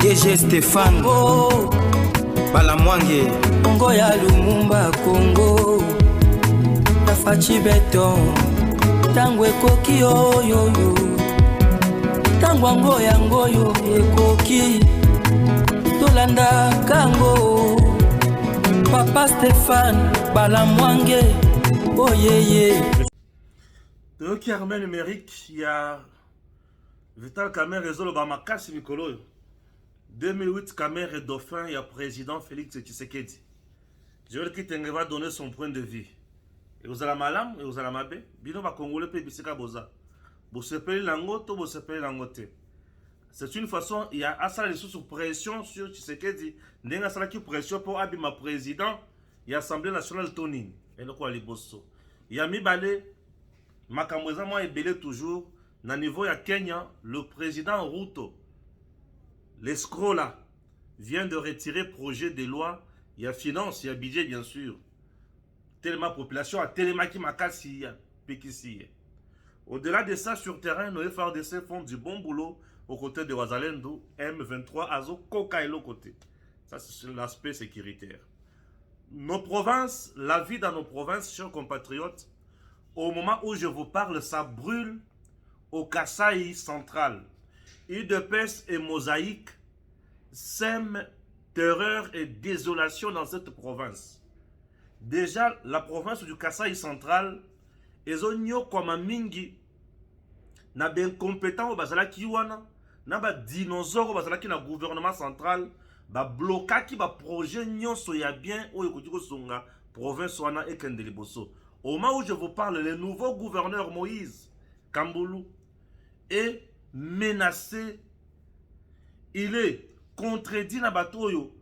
DG Stéphane Balamwange Congo ya Lumumba Congo Tafachi Beton Tango ekoki oyoyo Tango ango yango yo ekoki Tolanda kango Papa Stéphane Balamwange Oh yeye Donc il y a armée numérique, il y a Vital Kamerhe Rezolo Bamakasi Mikolo 2008 Kamerhe Dauphin, il y a président Félix Tshisekedi. Je veux qu'il va donner son point de vue. Et vous allez malam, et vous allez mabé. Bino va congolais pe bisika boza. Vous sepelez l'angoto, vous sepelez l'angote. C'est une façon, il y a assez de sous pression sur Tshisekedi. N'enga sala qui pression pour abima président. Il y a Assemblée nationale Tony. Et le quoi les bosso. Il y a mi balé. Makamweza moi ebele toujours. Na niveau ya Kenya, le président Ruto, l'escroc là, vient de retirer projet de loi. Il y a finance, il y a budget bien sûr. Tellement population, tellement qui m'a cassé, péquissi. Au-delà de ça, sur terrain, nos FARDC font du bon boulot aux côtés de Wazalendo, M23, Azo, Koka et l'autre côté. Ça, c'est l'aspect sécuritaire. Nos provinces, la vie dans nos provinces, chers compatriotes, au moment où je vous parle, ça brûle au Kasaï central. UDPS et Mosaïque sèment terreur et désolation dans cette province. Déjà, la province du Kasaï central, ils ont comme un mingi, na ben compétent au basala kiwana, na ba dinosaure au basala ki na gouvernement central, ba bloka ki ba projet nyon soya bien ou yokotiko songa province wana et kendeliboso. Au moment où je vous parle, le nouveau gouverneur Moïse Kamboulou est menacé. Il est contredit na batoyo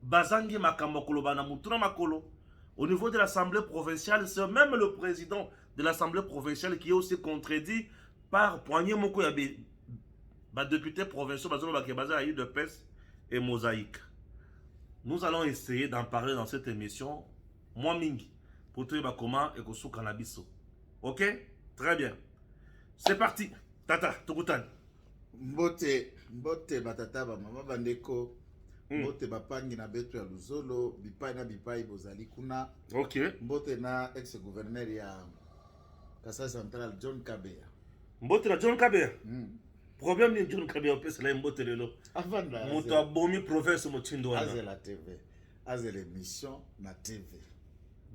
bazangi makambo koloba na mutuna makolo. Au niveau de l'Assemblée provinciale, c'est même le président de l'Assemblée provinciale qui est aussi contredit par Poignet Moko Yabe, député provincial à UDPS et Mosaïque. Nous allons essayer d'en parler dans cette émission, moi Mingi, pour te dire comment et que cannabis. Ok? Très bien. C'est parti. Tata, Tokutan. Mbote batata ba mama bandeko. Mbote bapangi na betu ya Luzolo, bipai na bipai bozali kuna. Ok. Mbote na ex-gouverneur ya Kasai Central John Kabeya. Mbote na John Kabeya. Problème ni John Kabeya opesa la mbote lelo. Avanda. Moto abomi province motindo wana. Aze la TV. Aze l'émission na TV.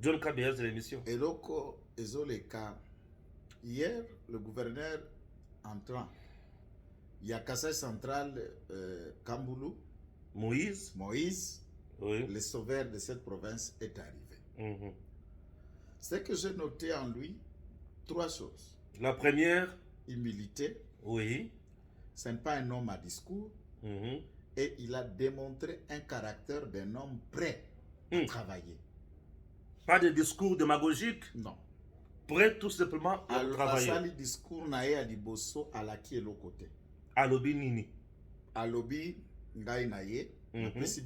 John Kabeya aze l'émission. Eloko ezoleka. Hier, le gouverneur entrant. Il y a Kasai Central Kamboulou. Moïse, oui. Le sauveur de cette province, est arrivé. C'est que j'ai noté en lui trois choses. La première, humilité. Oui. Ce n'est pas un homme à discours. Et il a démontré un caractère d'un homme prêt à travailler. Pas de discours démagogique? Non. Prêt tout simplement à travailler. Alors, discours nae à liboso à la qui est l'autre côté. Alobi nini? Alobi ngai naye.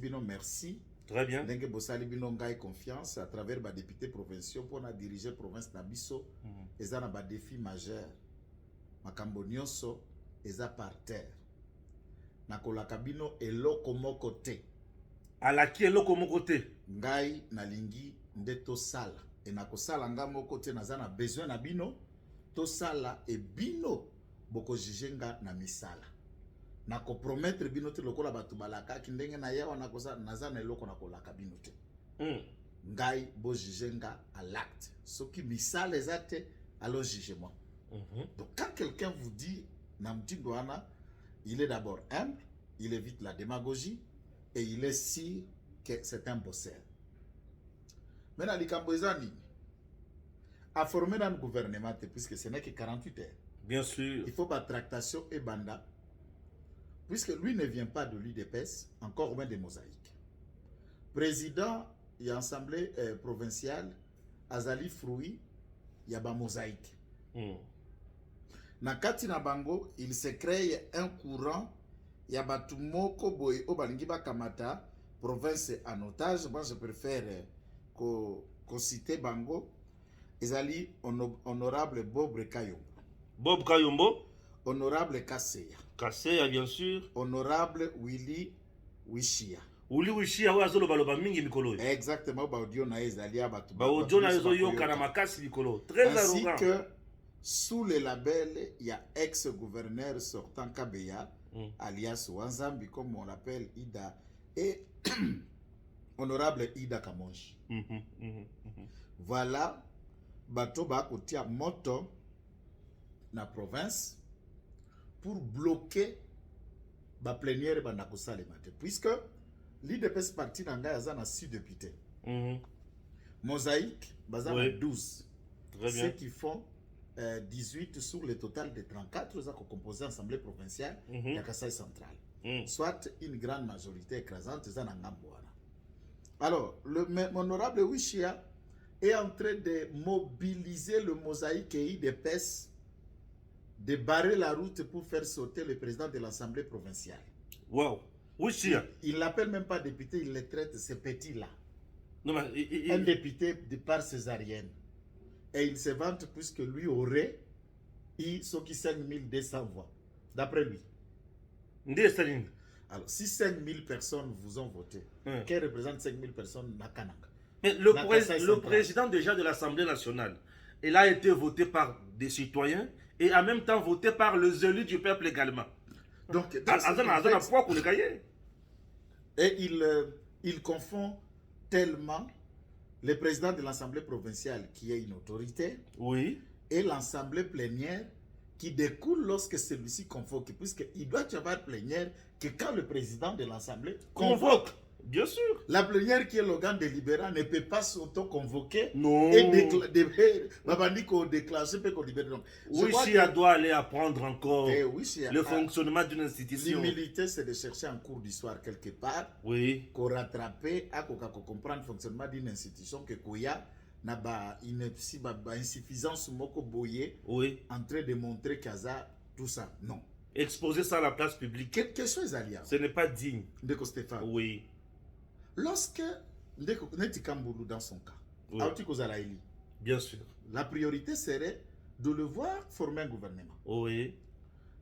Bino merci. Très bien. Ndenge bosali bino ngai confiance à travers ba députés provinciaux pour na diriger province na biso. Eza na ba défi majeur. Makambo nyonso eza par terre. Nakolaka bino eloko moko te. Alaki eloko moko te. Ngai nalingi nde tosala. Et nakosala nga moko te naza na besoin na bino. Tosala e bino boko jijenga na misala. Nako promettre bino te lokola batu balaka ki ndenge na yawa nakosa naza na eloko nakolaka bino te. Ngai bo jijenga à l'acte. Soki misala ezate alors jugez-moi. Donc quand quelqu'un vous dit Namtindo Ana, il est d'abord humble, il évite la démagogie et il est sûr que c'est un bosseur. Maintenant, les Cambodgiens a formé dans le gouvernement, puisque ce n'est que 48 heures. Bien sûr. Il faut pas tractation et banda, puisque lui ne vient pas de l'UDPS, encore moins des mosaïques. Président et assemblée provinciale, Azali Froui, il y a ba mosaïque. Na kati na bango, il se crée un courant, il y a batu moko boy obalingi ba kamata, province en otage. Moi je préfère citer bango. Ezali honorable Bob Kayombo. Bob Kayombo. Honorable Kasseya. Kassé, bien sûr. Honorable Willy Wishia. Uli Wishia wa zolo baloba mingi mikolo. Exactement, ba audio na ezali abatu. Ba audio na ezo yo kana makasi mikolo. Très ainsi arrogant. que sous le label, il y a ex-gouverneur sortant Kabeya, alias Wanzambi, comme on l'appelle Ida, et honorable Ida Kamonji. Voilà, bato ba kotia moto na province pour bloquer ba plénière ba nakosala matin, puisque l'IDPS parti nanga yaza na 6 députés. Mosaïque, baza na 12. Ceux qui font 18 sur le total de 34, ils ont composé l'Assemblée provinciale de Kassai central. Soit une grande majorité écrasante, ils ont alors, mon honorable Wishia est en train de mobiliser le Mosaïque et IDPS, de barrer la route pour faire sauter le président de l'Assemblée provinciale. Wow. Wishia. Il l'appelle même pas député, il les traite ces petits-là. Un député de part césarienne. Et il se vante puisque lui aurait eu ce qui 5200 voix, d'après lui. Alors, si 5000 personnes vous ont voté, qu'elle représente 5000 personnes na Kananga. Mais le président déjà de l'Assemblée nationale, il a été voté par des citoyens et en même temps voté par les élus du peuple également. Donc, et il confond tellement le président de l'Assemblée provinciale qui est une autorité, et l'Assemblée plénière qui découle lorsque celui-ci convoque, puisqu'il doit y avoir plénière que quand le président de l'Assemblée convoque. Bien sûr. La plénière qui est l'organe délibérant ne peut pas s'auto-convoquer et déclencher. Oui, si elle doit aller apprendre encore le fonctionnement d'une institution. L'humilité, c'est de chercher en cours d'histoire quelque part, qu'on rattraper, à comprendre le fonctionnement d'une institution que Koya n'a pas une insuffisance moko boye en train de montrer Kaza tout ça. Non. Exposer ça à la place publique. Quelque chose à ce n'est pas digne. Ndeko Stéphane. Oui. Lorsque Neti Kamboulou dans son cas, bien sûr, la priorité serait de le voir former un gouvernement. Oui.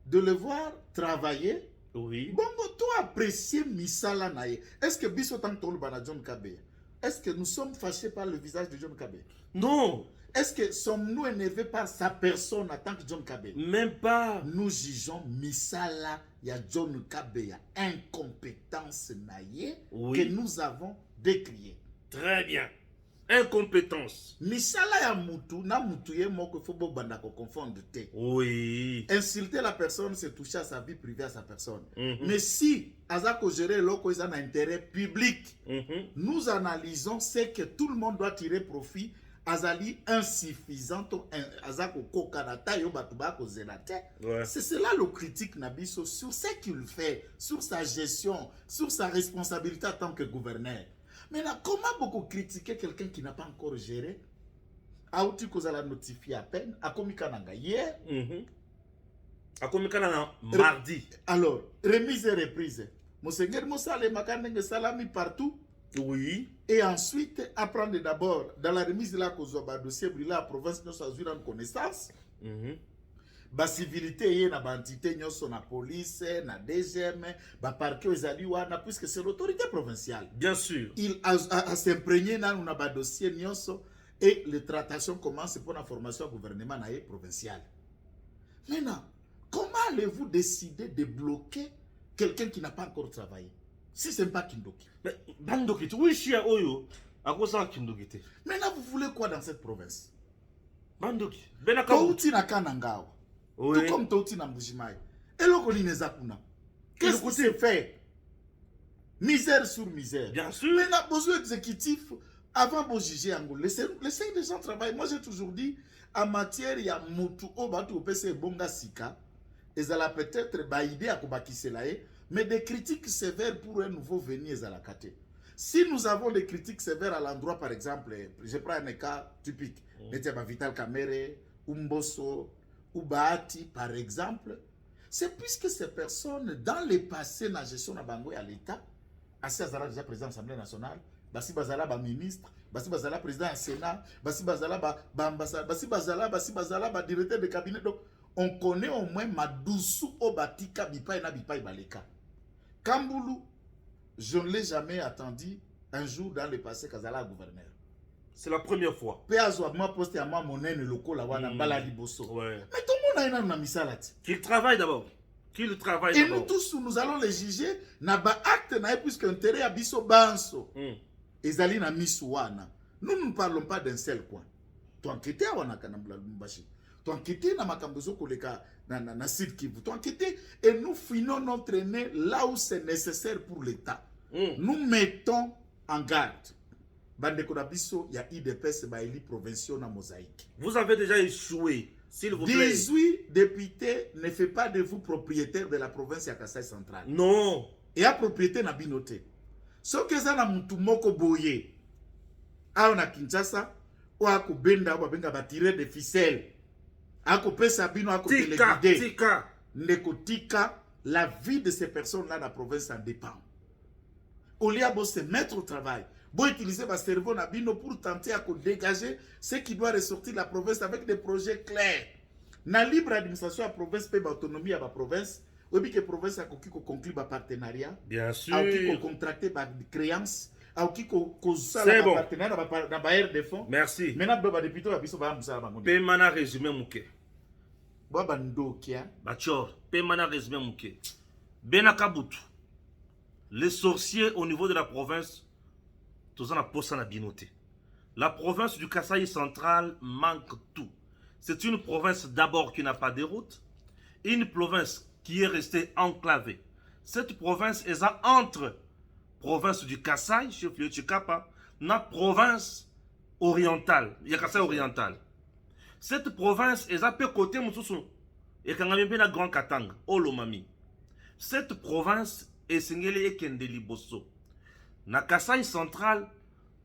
De le voir travailler. Oui. Bon, toi apprécier Misala Naye. Est-ce que Bissotan Tolbana John Kabe? Est-ce que nous sommes fâchés par le visage de John Kabe? Non. Est-ce que sommes-nous énervés par sa personne en tant que John Kabe? Même pas. Nous jugeons Misala, il y a John Kabe, il y a incompétence naïe que nous avons décriée. Très bien. Incompétence. Misala ya mutu, na mutu ye moko fobo banda ko confondre te. Oui. Insulter la personne, c'est toucher à sa vie privée, à sa personne. Mais si Azako gérer l'oko ils ont un intérêt public, nous analysons c'est que tout le monde doit tirer profit. Azali insuffisant, Azako kokanata yo batubako zelate. C'est cela le critique Nabiso sur ce qu'il fait, sur sa gestion, sur sa responsabilité en tant que gouverneur. Maintenant, comment beaucoup critiquer quelqu'un qui n'a pas encore géré? Aouti Kozala notifié à peine, à Komikananga hier. À Komikananga mardi. Alors, remise et reprise. Monseigneur Moussa le makanenge salami partout. Oui. Et ensuite, apprendre d'abord, dans la remise de la Kozoba, dossier brûlé à la province, nous sommes en connaissance. La civilité, il y a une entité, la police, la DGM, le parquet, puisque c'est l'autorité provinciale. Bien sûr. Il a s'imprégné dans un dossier, et les tractations commencent pour la formation au gouvernement provincial. Maintenant, comment allez-vous décider de bloquer quelqu'un qui n'a pas encore travaillé? Si ce n'est pas Kindoki. Mais Bandoki, oui, Chia Oyo, à cause de Kindoki. Maintenant, vous voulez quoi dans cette province? Bandoki. Touti na Kanangao. Tout comme Touti na Mbujimaï. Et l'autre Nezakuna. Qu'est-ce que c'est fait? Misère sur misère. Bien sûr. Maintenant, besoin exécutif, avant de juger Angola, laissez les gens travailler. Moi, j'ai toujours dit, en matière, il y a Moutou, Obatu, OPC, Bonga Sika, et ça a peut-être idée à Kobakiselae. Mais des critiques sévères pour un nouveau venu à la Kate. Si nous avons des critiques sévères à l'endroit, par exemple, je prends un cas typique, Vital Kamere, Umboso, Ubati, par exemple, c'est puisque ces personnes, dans le passé, dans la gestion de Bango et à l'État, Assis Azala déjà président de l'Assemblée nationale, Bassi Bazala, ministre, Bassi Bazala, président du Sénat, Bassi Bazala, ambassadeur, Bassi Bazala, directeur de cabinet. Donc, on connaît au moins Madoussou Obatika Bipai na Bipai Baleka. Kamboulou, je ne l'ai jamais attendu un jour dans le passé Kazala gouverneur. C'est la première fois. Péazo m'a posté à moi mon aine loco là wana baladi bosso. Ouais. Mais tout le monde a une misalati. Qu'il travaille d'abord. Qu'il travaille Et d'abord. nous tous nous allons les juger na ba acte na puisque intérêt à biso banso. Ezali na misouana. Nous ne parlons pas d'un seul coin. Tu enquêtes à wana kanambla lumbashi. Tu enquêtes na makambozo koleka na Sud Kivu. Tu enquêtes et nous finons notre nez là où c'est nécessaire pour l'État. Nous mettons en garde. Bandeko na biso ya IDPS ba eli provinciaux na mosaïque. Vous avez déjà échoué, s'il vous plaît. 18 députés ne fait pas de vous propriétaire de la province ya Kasai centrale. Non. Et à propriété na binoté. Ce que ça na mutu moko boye. A na Kinshasa ou a ko benda ou benga ba tirer des ficelles. A ko pesa bino a ko téléguider. Tika. Ndeko tika, la vie de ces personnes là dans la province en dépend. Au lieu de se mettre au travail, bon utiliser votre cerveau pour tenter à dégager ce qui doit ressortir de la province avec des projets clairs. La libre administration à la province peut l'autonomie à la province. Ou bien que la province a conclu un partenariat. Bien sûr. A contracté des créances. A c'est bon. Partenariat dans la de fonds. Merci. Maintenant, les députés ont Pemana résumé mouké. Babandokia. Bachor. Pemana résumé mouké. Benakabutu. Les sorciers au niveau de la province. Tous en a posé la binoté. La province du Kasaï central manque tout. C'est une province d'abord qui n'a pas de route. Une province qui est restée enclavée. Cette province est entre province du Kasaï, chef-lieu Chikapa, la province orientale. Il y a Kasaï oriental. Cette province est à peu côté Moussoussou. Et quand on a bien la Grand Katanga, Olomami. Cette province est signalée et Kendeli Bosso. Na Kasaï central,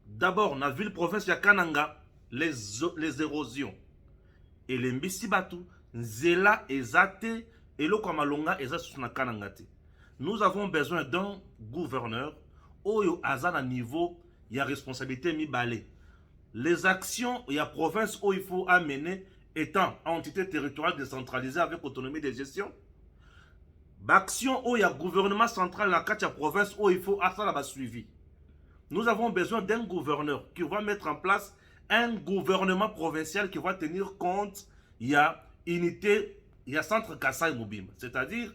d'abord, na ville-province ya Kananga, les érosions. Et les Mbisibatu, Nzela et Zate, et le Kwamalonga et Zasuna Kanangate. Nous avons besoin d'un gouverneur, Oyo Azana niveau, il y a responsabilité mi balé. Les actions, il y a province où il faut amener, étant entité territoriale décentralisée avec autonomie de gestion. Action où il y a gouvernement central dans la province où il faut avoir suivi. Nous avons besoin d'un gouverneur qui va mettre en place un gouvernement provincial qui va tenir compte, il y a unité, il y a centre Kasaï Moubim, c'est-à-dire,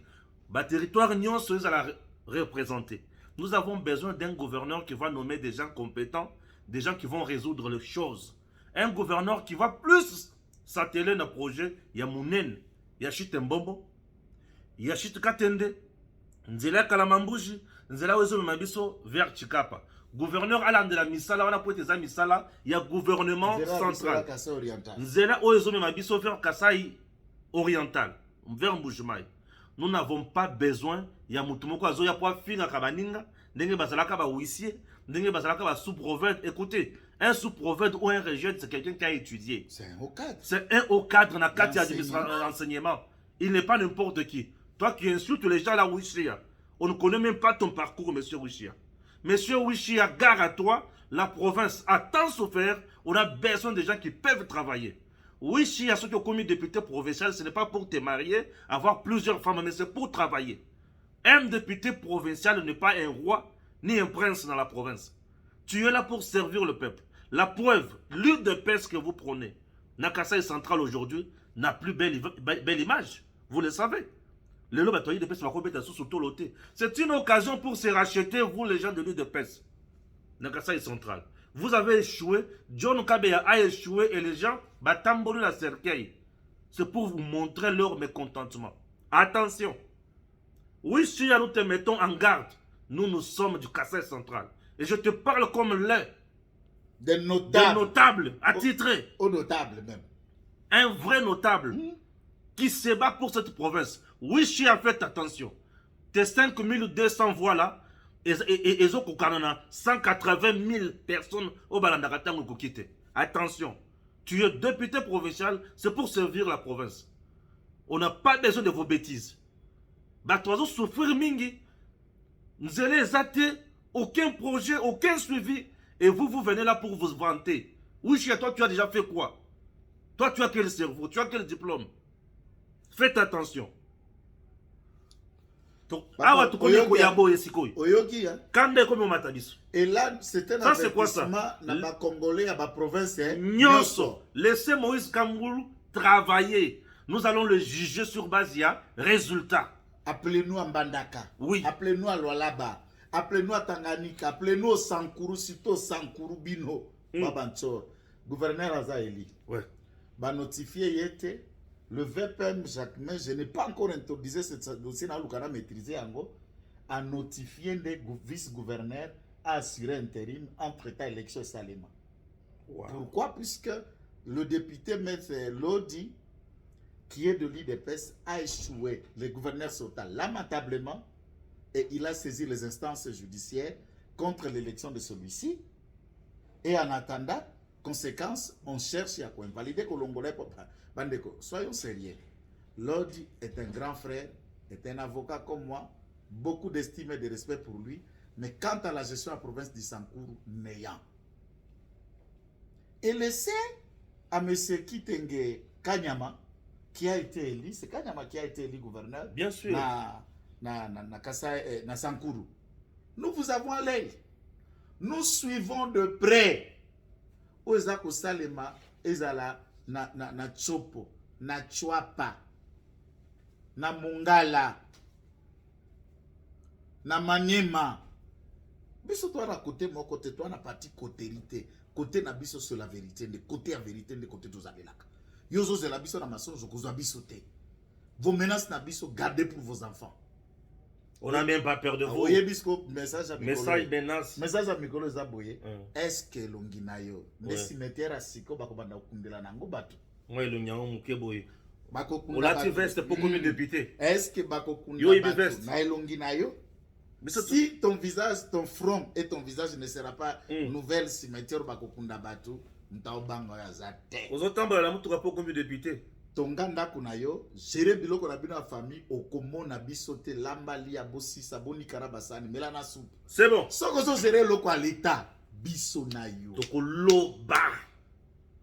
le territoire Nyon se à la représenter. Nous avons besoin d'un gouverneur qui va nommer des gens compétents, des gens qui vont résoudre les choses. Un gouverneur qui va plus s'atteler dans le projet, il y a Mounen, il y a Chitembombo, il y a Chitkatende, Nzela Kalamambouji, Nzela Wezo Mabiso vers Chikapa. Gouverneur Alan de la Misala, on a poété za Misala, il y a gouvernement central. Nzela Wezo Mabiso vers Kasai oriental, vers Mboujimaï. Nous n'avons pas besoin, il y a Moutoumoko Azo, il y a pas Finga Kabaninga, Nenge Bazalaka ba Ouissier, Nenge Bazalaka ba sous-province. Écoutez, un sous-province ou un région, c'est quelqu'un qui a étudié. C'est un haut cadre. C'est un haut cadre dans la carte d'enseignement. Il n'est pas n'importe qui. Toi qui insultes les gens là, Ouishia, on ne connaît même pas ton parcours, monsieur Ouishia. Monsieur Ouishia, gare à toi, la province a tant souffert, on a besoin de gens qui peuvent travailler. Ouishia, ceux qui ont commis député provincial, ce n'est pas pour te marier, avoir plusieurs femmes, mais c'est pour travailler. Un député provincial n'est pas un roi, ni un prince dans la province. Tu es là pour servir le peuple. La preuve, l'huile de pêche que vous prenez, Nakasai central aujourd'hui, n'a plus belle image. Vous le savez. C'est une occasion pour se racheter, vous les gens de l'île de Pes. Nakasai central. Vous avez échoué, John Kabeya a échoué et les gens batambolu la cercueil. C'est pour vous montrer leur mécontentement. Attention. Oui, si nous te mettons en garde, nous sommes du Kasai central. Et je te parle comme l'un des notables attitrés. Au notable même. Un vrai notable qui se bat pour cette province. Oui, faites attention. Tes 5200 voix là, et 180 000 personnes au Balandakatang ou quitter. Attention, tu es député provincial, c'est pour servir la province. On n'a pas besoin de vos bêtises. Bah, toi, souffrir mingi. Vous allez zater, aucun projet, aucun suivi, et vous venez là pour vous vanter. Oui, toi, tu as déjà fait quoi? Toi, tu as quel cerveau? Tu as quel diplôme? Faites attention. Donc, Papa, Oyoki, hein? Kande comme au Matabiso. Et là, c'était un Ça, c'est quoi ça? avertissement Congolais à ma province. Nyoso, laissez Moïse Kamboulou travailler. Nous allons le juger sur base de résultat. Appelez-nous à Mbandaka. Oui. Appelez-nous à Lualaba. Appelez-nous à Tanganyika. Appelez-nous au Sankuru, Sito Sankuru Bino. Babanchor. Gouverneur Azaeli. Ouais. Va notifier Yete. Le VPM Jacques, mais je n'ai pas encore introduit ce dossier dans le maîtrisé à notifier des vice-gouverneurs à assurer intérim entre temps élection et Salema. Wow. Pourquoi? Puisque le député Maître Lodi, qui est de l'IDPS, a échoué. Les gouverneurs sont lamentablement et il a saisi les instances judiciaires contre l'élection de celui-ci. Et en attendant, conséquence, on cherche à quoi invalider Colongolais. Bandeko, soyons sérieux. Lodi est un grand frère, est un avocat comme moi, beaucoup d'estime et de respect pour lui, mais quant à la gestion de la province d'Issankourou, néant. Et laissez à M. Kitenge Kanyama, qui a été élu, c'est Kanyama qui a été élu gouverneur. Bien sûr. Na Sankourou. Nous vous avons à l'œil. Nous suivons de près. Ozako Salema, Ezala, na Chopo, na Chwapa, na Mongala, na Maniema. Biso toi na côté, mon côté, toi na parti côté-rité. Côté na biso sur la vérité, de côté à vérité, de côté tous abelaka. Yozo ze la biso na mensonge, kozo biso te. Vos menaces na biso, gardez pour vos enfants. On n'a même pas peur de vous. Oye bisko message à Message menace. Message à Mikolo Zaboye. Est-ce que l'onginayo, les cimetières à Siko, bakobanda kundela nango batu? Moi le nyango mukeboye. Bakokunda. On l'a tu veste pour combien de députés? Est-ce que bakokunda yo ibi veste? Na elonginayo? Si ton visage, ton front et ton visage ne sera pas nouvelle cimetière bakokunda batu, mtaobanga ya zate. Aux autres la mutuka pour combien de députés? Tonganda kunayo, gérer biloko na bino na famille, okomona bisote lambali ya bosi saboni karabasani melana soupe. C'est bon. Soko zo gérer loko à l'état, biso na yo. Toko loba.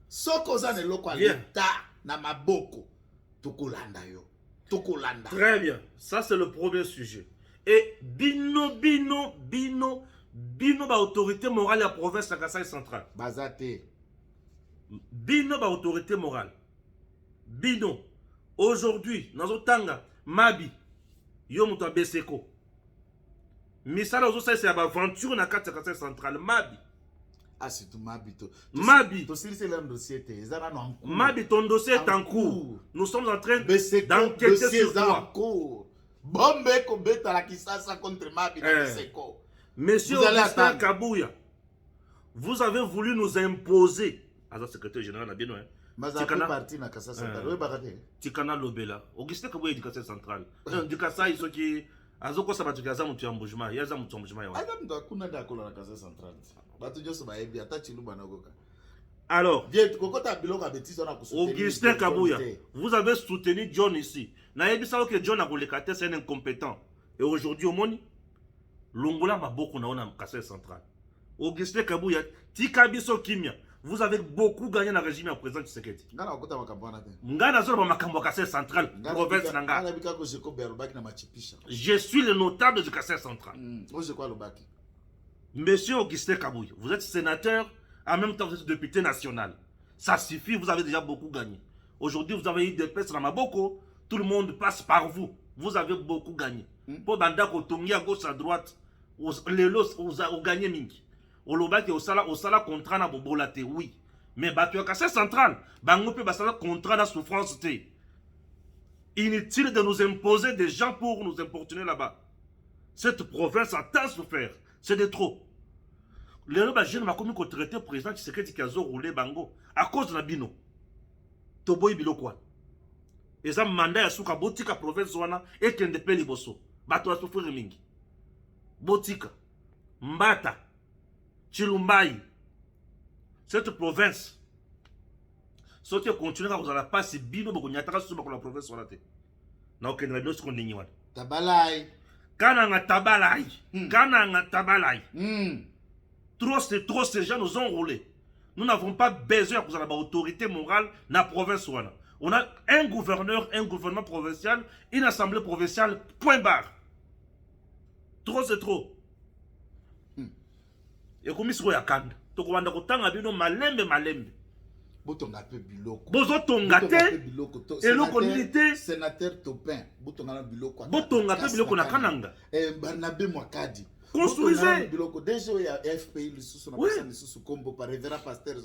Soko za ne loko à l'état na maboko, toko landa yo. Toko landa. Très bien. Ça c'est le premier sujet. Et bino ba autorité morale à la province de Kasai centrale. Bazate. Bino ba autorité morale. Bino, aujourd'hui, Nazotanga, Mabi, Yomuta Beseko. Misala Ozo, c'est l'aventure na carte centrale. Mabi. Ah, c'est tout Mabi. Mabi. Mabi, ton dossier est en cours. Nous sommes en train d'enquêter sur toi. Bombe Kobeta la Kisasa contre Mabi na Beseko. Monsieur Augustin Kabouya, vous avez voulu nous imposer, alors secrétaire général a bien hein. Tikana Lobela. Augustin Kabouya éducation centrale. Éducation ils sont qui azoko sabatu kaza mutu ambujuma, yaza mutu ambujuma yawa. Adam da kuna da kola la casa centrale. Batu joso ba ebi ata chiluba na goka. Alors, Augustin Kabouya, vous avez soutenu John ici. Naebi salo que John a golekate c'est un incompétent. Et aujourd'hui au monde Longola m'a beaucoup na ona Kasai central. Augustin Kabouya, Tikabiso Kimia. Vous avez beaucoup gagné dans le régime à présent du Tshisekedi. Ngana zolo ba makambo Kasai central, province nanga. Je suis le notable du Kasai central. Monsieur Augustin Kabouya, vous êtes sénateur, en même temps vous êtes député national. Ça suffit, vous avez déjà beaucoup gagné. Aujourd'hui, vous avez eu des pèses dans Maboko, tout le monde passe par vous. Vous avez beaucoup gagné. Pour Banda Kotongi à gauche à droite, les lots, vous avez gagné mingi. Au Lobaki, au Sala contrat na Bobolate, oui. Mais Batu Kasai central, Bangope Basala contrat na souffrance te. Inutile de nous imposer des gens pour nous importuner là-bas. Cette province a tant souffert. C'est de trop. Les gens m'a commis qu'on traité président Tshisekedi qui a roulé bango à cause de la bino. Toboy bilo quoi. Et ça mandat ya suka botika province wana et kende pe liboso. Bato a souffrir mingi. Botika, Mbata, Chilumbai. Cette province, ce qui continue à vous la passer bino boko nyataka sur la province wana te. Na aucun radio ce qu'on dit wana. Tabalai. Kana tabalai. Kana tabalai. Trop ces gens nous ont roulé. Nous n'avons pas besoin de la autorité morale dans la province. On a un gouverneur, un gouvernement provincial, une assemblée provinciale, point barre. Trop, c'est trop. Et comme il se voit à Kanda, donc on a autant bino malembe. Botonga pe biloko. Bozo tongate. Et le communauté. Sénateur Topin. Botonga na biloko. Botonga pe biloko na kananga. Barnabé Mwakadi. Construisez. Biloko. Déjà il y a FPI le sous na personne sous combo par révérend pasteur.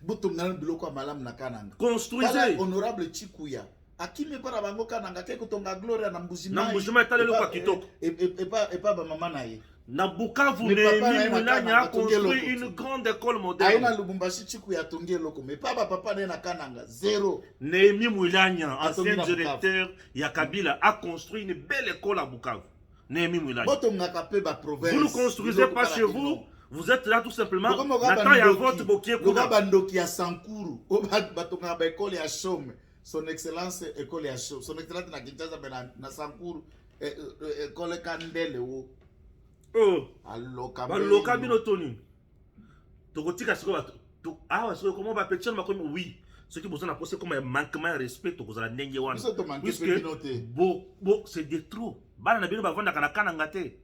Botonga na biloko malam na kananga. Construisez. Honorable Chikuya. Akime para bango kananga keko tonga gloria na mbujima. Na mbujima etale lo kwa kitoko. Et pas ba mama na ye. Na Bukavu, Moulanya a construit une grande école moderne. Aïna Lubumbashi Chikuya tongi loko. Mais papa na kananga. Zéro. Néhémie Moulanya, ancien directeur Yakabila, a construit une belle école à Bukavu. Néhémie Moulanya. Vous ne construisez pas chez vous. Vous êtes là tout simplement. Nathan ya vote bokie kuna. Bandoki ya Sankuru. Batonga ba école ya Chome. Son excellence école ya Chome. Son excellence na Kinshasa na Sankuru. École Kandele wo. Oh, baloka bino toni. Tokotika siko bato. Ah, siko comment ba petite ma comme oui. Ce qui besoin na poser comme un manquement de respect to kozala ndenge wana. Bon, c'est de trop. Bana na bino ba vanda kana kana ngate.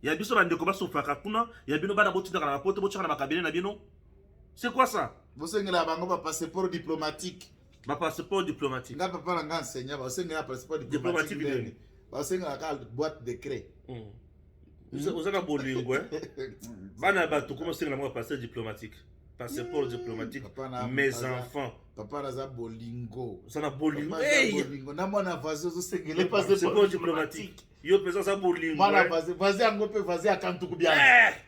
Ya biso ba ndeko ba sofaka kuna, ya bino bana botinda kana pote bochaka na makabine na bino. C'est quoi ça? Vous sengela bango ba passeport diplomatique. Ba passeport diplomatique. Nga papa nga enseignant ba sengela passeport diplomatique. Ba sengela ka boîte de craie. Vous avez un bolingo, hein? Bana bato comment c'est la passeport diplomatique? Passeport diplomatique. Mes enfants. Papa naza bolingo. Ça na bolingo. Bolingo. Na mwana vazo zo sengele passeport diplomatique. Yo pesa ça bolingo. Mwana vazo yango pe vazo akantuku bien.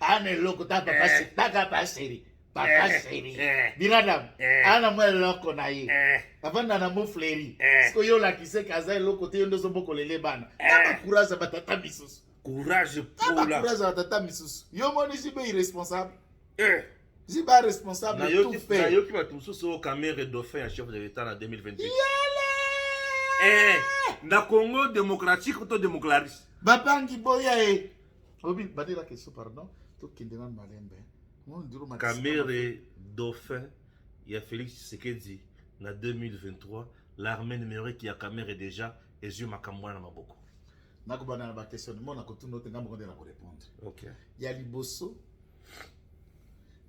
Ane loko ta papa chéri. Papa chéri. Biradam. Ana mwa loko na ye. Avanda na mo fleri. Siko yo la kise kaza loko te ndo zo bokolele bana. Aba courage batata bisusu. Courage pour la. Courage à tata misusu. Yo moni jibe irresponsable. Jibe responsable de tout fait. Na yo ki ba tout so caméra dauphin à chef de l'État en 2028. Na Congo démocratique ou démocratie. Bapangi boya e. Obi badira question pardon. To kindena malembe. Mon nduru ma. Caméra dauphin ya Félix Tshisekedi na 2023 l'armée numérique ya caméra déjà et yeux makamwana na maboko. Nakubana na question mona ko tout note ngambo ndela ko répondre. OK. Ya liboso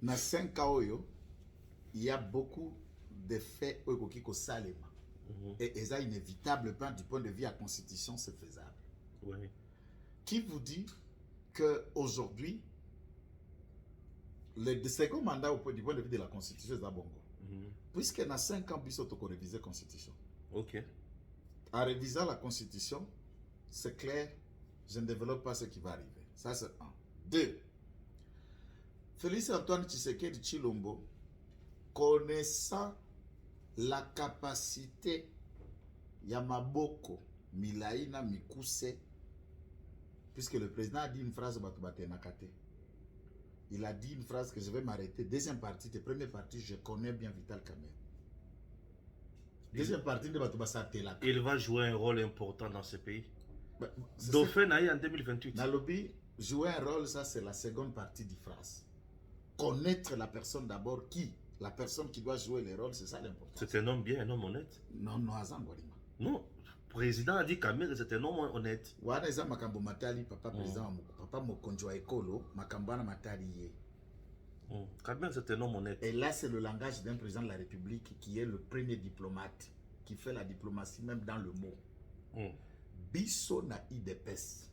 na 5 ans oyo il y a beaucoup de faits oyo ko salema. Et ça inévitable du point de vue à constitution c'est faisable. Oui. Qui vous dit que aujourd'hui le second mandat du point de vue de la constitution est à bongo. Puisque dans 5 ans biso to ko réviser constitution. OK. En révisant la constitution c'est clair, je ne développe pas ce qui va arriver. Ça, c'est 1. 2. Félix Antoine Tshisekedi Tshilombo, connaissant la capacité Yamaboko, Milaïna, Mikuse, puisque le président a dit une phrase, il a dit une phrase que je vais m'arrêter. Deuxième partie, première partie, je connais bien Vital Kamerhe. Deuxième partie, il va jouer un rôle important dans ce pays. Dauphin en 2028. Nalobi, jouer un rôle, ça c'est la seconde partie du phrase. Connaître la personne d'abord, qui? La personne qui doit jouer les rôles, c'est ça l'important. C'est un homme bien, un homme honnête. Non, non, Azangolima. Non, le président a dit Kamerhe c'est un homme honnête. Wana eza makambo matali, papa président, papa mokonjwa ekolo, makambana matali ye. Kamerhe c'est un homme honnête. Et là c'est le langage d'un président de la République qui est le premier diplomate, qui fait la diplomatie même dans le mot. Biso na IDPS,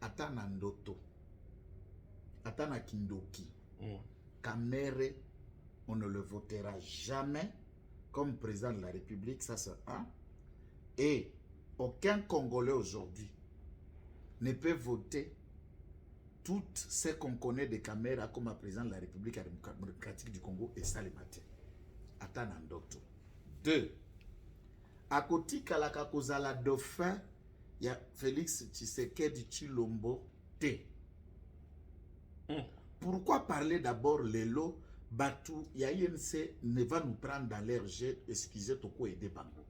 ata na ndoto, ata na kindoki, Kamerhe, on ne le votera jamais comme président de la République, ça c'est 1. Et aucun Congolais aujourd'hui ne peut voter tout ce qu'on connaît de Kamerhe comme président de la République démocratique du Congo et ça le matin. Ata na ndoto. 2. À côté kalaka kozala dauphin, il y a Félix Tshisekedi Tshilombo T. Pourquoi parler d'abord Lelo Batou, INC ne va nous prendre dans leur jeu, excusez Toko et Bango.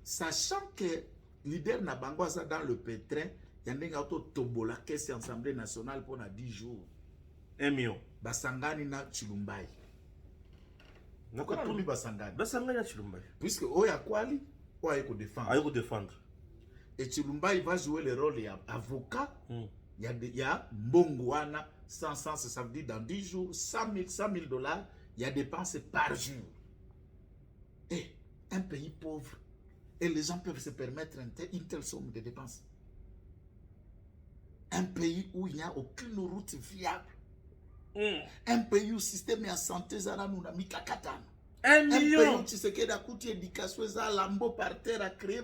Sachant que leader Nabango a dans le pétrin, il y a un auto tombola caisse Assemblée nationale pour 10 jours. 1 million. Basangani na Chilumbai. Pourquoi nalobi basangani? Basangani ya Chilumbai. Puisque oya kwali, oya ko défendre. Ayo défendre. Et Chilumbai va jouer le rôle d'avocat. Il y a Mbongouana, 100, ça veut dire dans 10 jours, 100 000 dollars, il y a dépenses par jour. Et un pays pauvre, et les gens peuvent se permettre une telle somme de dépenses. Un pays où il n'y a aucune route viable. Un pays où le système de santé est mikakatana. 1 million. million. Un pays où tu sais qu'il y a une éducation, lambo par terre à créer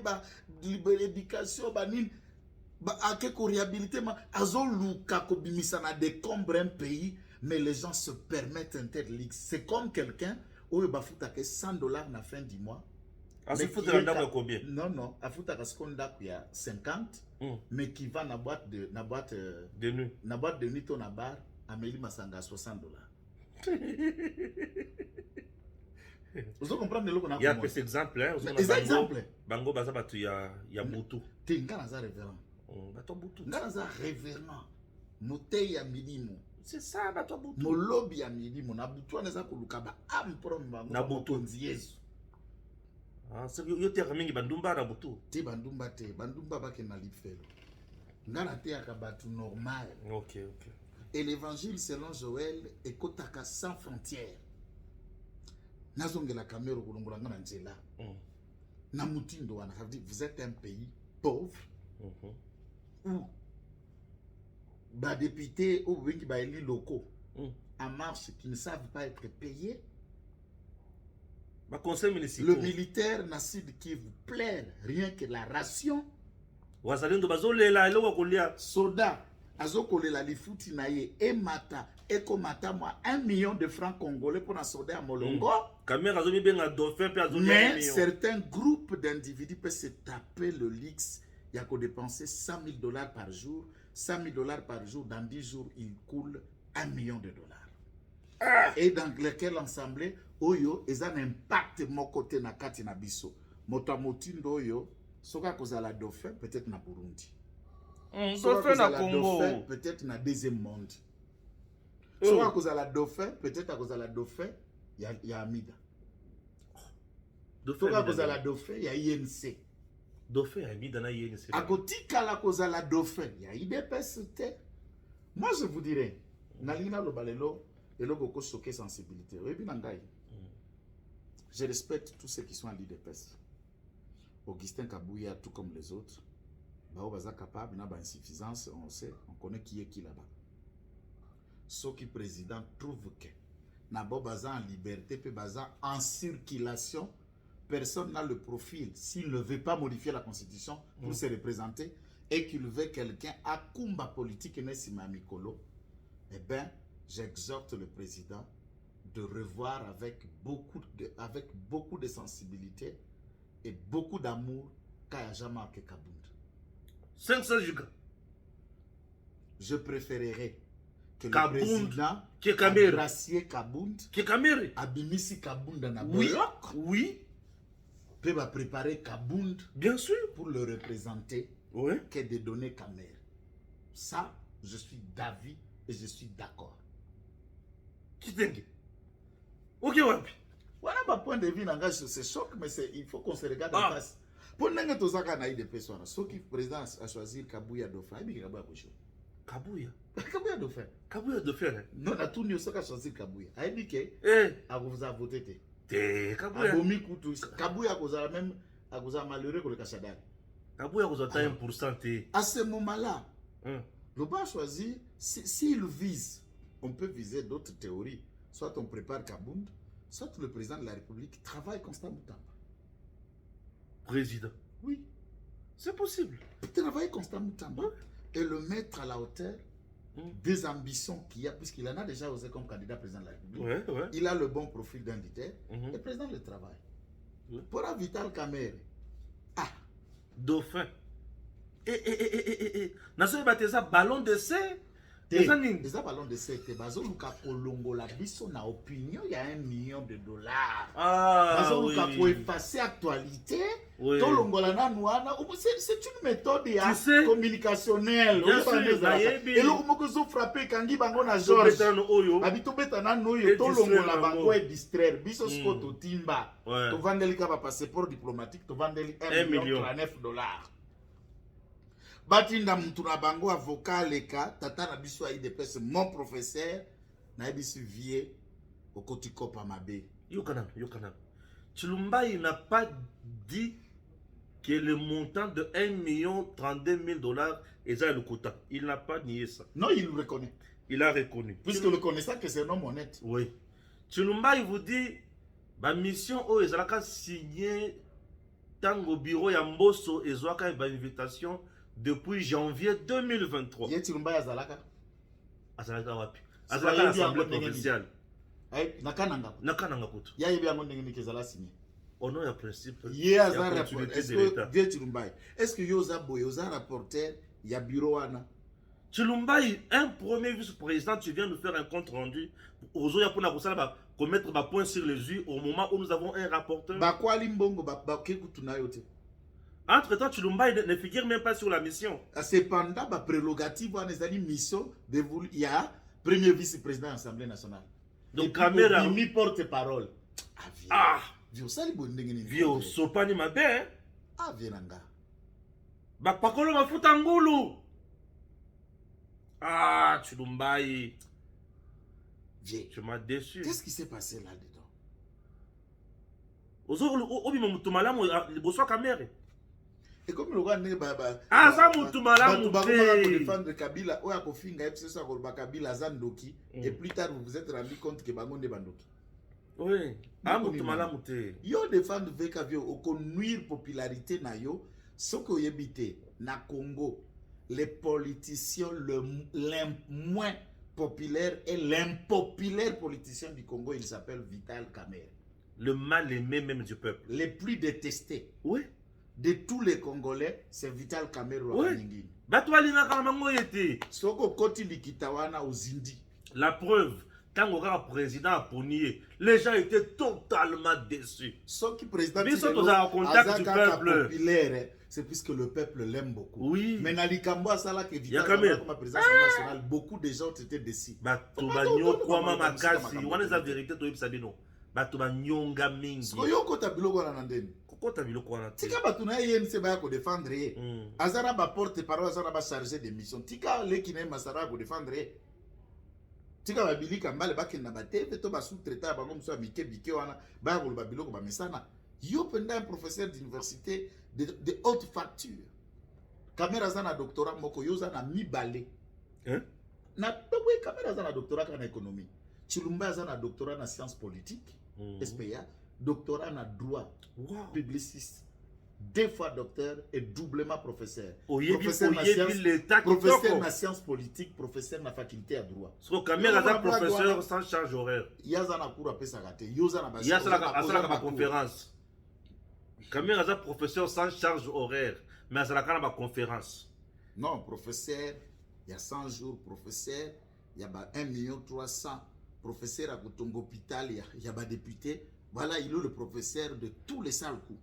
l'éducation, à quelque réhabilité, ça n'a décombre un pays, mais les gens se permettent un tel leaks. C'est comme quelqu'un où il a 100 dollars à la fin du mois. À ce foot, il a combien? Non, à foot, il y a 50, mais qui va dans la boîte de nuit. Na boîte de nuit, ton bar, à Méli Masanga, 60 dollars. Vous comprenez le qu'on il y a cet exemple, hein? Des exemples. Bango Bazabatu, il y a Boutou. Tu es un révérend. Ngaza révérend. Moté ya milimo. C'est ça, bato Boutou. Molobi ya milimo. Na Boutou aneza kuluka ba amprom bango. Na Boutou. Yesu. Ah, c'est yo te ramingi bandumba na Boutou. Te bandumba te. Bandumba ba ke na lipfelo. Ngana te akabatu normal. Ok. Et l'évangile selon Joël est kotaka sans frontières. Nazongela kamero kulungula ngana nzela. Na mutindo wana, ça veut dire vous êtes un pays pauvre. Où députés ou les locaux en marche qui ne savent pas être payés. Le militaire n'a su qui vous plaire rien que la ration. Soda azokole la lifuti naye et mata eko mata moi 1 million de francs congolais pour un soldat à Molongo. Mais certains groupes d'individus peuvent se taper le lix. Il y a qu'à dépenser 100 000 dollars par jour. 100 000 dollars par jour, dans 10 jours, il coule 1 million de dollars. Et dans lequel ensemble, oyo, ils ont un impact mon côté na kati na biso. Motamotindo oyo, soka kozala dauphin, peut-être na Burundi. Dauphin na Congo. Peut-être na deuxième monde. Soka kozala dauphin, peut-être à kozala dauphin, il y a Amida. Soka kozala dauphin, il y a INC. Dauphin a mis dans la INC. À côté la cause à la dauphin, il y a IDPS. Moi je vous dirais, Nalina lo balelo, et lo beaucoup choqué sensibilité. Je respecte tous ceux qui sont à l'IDPS. Augustin Kabouya, tout comme les autres, Baobaza capable, n'a pas insuffisance, on sait, on connaît qui est qui là-bas. Ceux qui président trouvent que Nabobaza en liberté, peut baza en circulation. Personne n'a le profil, s'il ne veut pas modifier la constitution pour se représenter et qu'il veut quelqu'un à combat politique, eh bien, j'exhorte le président de revoir avec beaucoup de sensibilité et beaucoup d'amour Kayajama que Kabound. 500 gigas. Je préférerais que Kabound, le président Gracier Kabound Abimisi Kabound dans la bloc. Oui. Va préparer Kabound, bien sûr, pour le représenter, que de donner Kamer. Ça, je suis d'avis et je suis d'accord. Qui t'inquiète? Ok, ouais. Voilà ma point de vue, c'est choc, mais il faut qu'on se regarde en face. Pour n'engager tous les gens de personnes, ceux qui président a choisi Kabouya Dauphin, il y a Kabouya. Kabouya Dauphin. Kabouya Dauphin. Non, on a tout nous qui a choisi Kabouya. Il dit que vous a voté. Kabouya a même malheureux que le Kachadari. Kabouya a 1%. À ce moment-là, le pas choisir, s'il vise, on peut viser d'autres théories. Soit on prépare Kabound, soit le président de la République travaille constamment. Président? Oui. C'est possible. Travailler constamment et le mettre à la hauteur des ambitions qu'il y a, puisqu'il en a déjà osé comme candidat président de la République. Il a le bon profil d'un leader et président de travail. Pour un Vital Kamerhe. Dauphin. Nassau Bateza, ballon d'essai. eza nini eza ballon de secte bazoluka kolongola biso na opinion ya 1 million de dollars bazoluka koeffacer actualité tolongola nanu wana c'est une méthode ya communicationnelle eloko moko ezofrappe ekangi bango na George babi tobeta nanu oyo tolongola bango e distraire biso siko totimba tovandeli ka bapasseport diplomatique tovandeli 1 million 39 dollars batinda mutu na bango avocat leka tata na biso IDPS mon professeur na biso vie okoti kopa mabe Yokanam Tshilumba n'a pas dit que le montant de 1 million 32 000 dollars est le quota. Il n'a pas nié ça. Non, il le reconnaît. Il a reconnu. Puisque le connaissant que c'est un homme honnête. Oui. Tshilumba il vous dit ma mission au ezalaka signé tango bureau ya Mbosso ezwaka ba invitation depuis janvier 2023. Ye Tshilumba ya zalaka. Azalaka wapi? Azalaka l'assemblée provinciale. Nakananga kutu. Ya yebi yango ndenge niki ezala signé. Au nom du principe. Ye azala rapport. Est-ce que Vieux Tshilumba est-ce que yoza boy yoza rapporteur ya bureau wana? Tshilumba un premier vice-président, tu viens nous faire un compte rendu. Ozoya pour na commettre ma point sur les yeux au moment où nous avons un rapporteur. Bakwali mbongo ba kekutu na yote. Entre-temps, Tshilumba ne figure même pas sur la mission. Cependant, la prérogative a une mission dévolue. Il y a premier vice-président de l'Assemblée nationale. Donc, caméra. Il mi porte-parole. Ah! Vieux, ça, Vieux, sopani ma belle. Ah, vienanga. Bakpakolo ma futangulu. Ah, Tshilumba. Vieux. Tu m'as déçu. Qu'est-ce qui s'est passé là-dedans? Obi mamutumala mo boso caméra. Et comme le roi n'est pas. Ah, ça mutumala mo défendre Kabila, ou à Kofinga, et ça, Kabila Zandoki. Et plus tard, vous vous êtes rendu compte que Bango ne Bandoki. Oui. Ah, mutumala mute. Yo défendre Vekavio, au nuire popularité na yo, ce que vous habitez, na Congo, les politiciens les moins populaires et l'impopulaire politicien du Congo, il s'appelle Vital Kamerhe. Le mal aimé même du peuple. Les plus détestés. Oui. De tous les Congolais, c'est Vital Kamerhe. Oui. Batoualina Karamango était. Soko Koti Likitawana aux Indies. La preuve, quand on a président à Ponier, les gens étaient totalement déçus. Ce qui président en contact du peuple. Populaire, c'est puisque le peuple l'aime beaucoup. Oui. Mais dans l'Ikambo, ça là que Vital Kamerhe comme président national, beaucoup de gens étaient déçus. Batobanyo Kwama Makasi, on est la vérité to Ibsadino. Batubanyonga mingi. Soyo kota biloko na ndeni. Kokota biloko wana. Tika batuna YNC ba ko défendre. Azara ba porte parole, azara ba chargé de mission. Tika le kine masara ko défendre. Tika ba bilika mbale ba kenda ba teve to ba sous-traitant ba ngomso amike bike wana ba ko ba biloko ba mesana. Yo penda un professeur d'université de haute facture. Kamera zana doctorat moko yoza na mibale. Na towe kamera zana doctorat kana économie. Tshilumba zana doctorat na sciences politiques. SPA, doctorat en droit, publiciste, 2 fois docteur et doublement professeur. Professeur en sciences politiques, professeur en faculté à droit. So Kamera professeur sans charge horaire. Yazana cours à Pesagate, Yozana Basala conférence. Kamera professeur sans charge horaire, mais Azala ma conférence. Non, professeur, il y a 100 jours professeur, il y a 1 300 000. Professeur à Kotongo Hôpital, il y a des députés. Voilà, il est le professeur de tous les sales coups.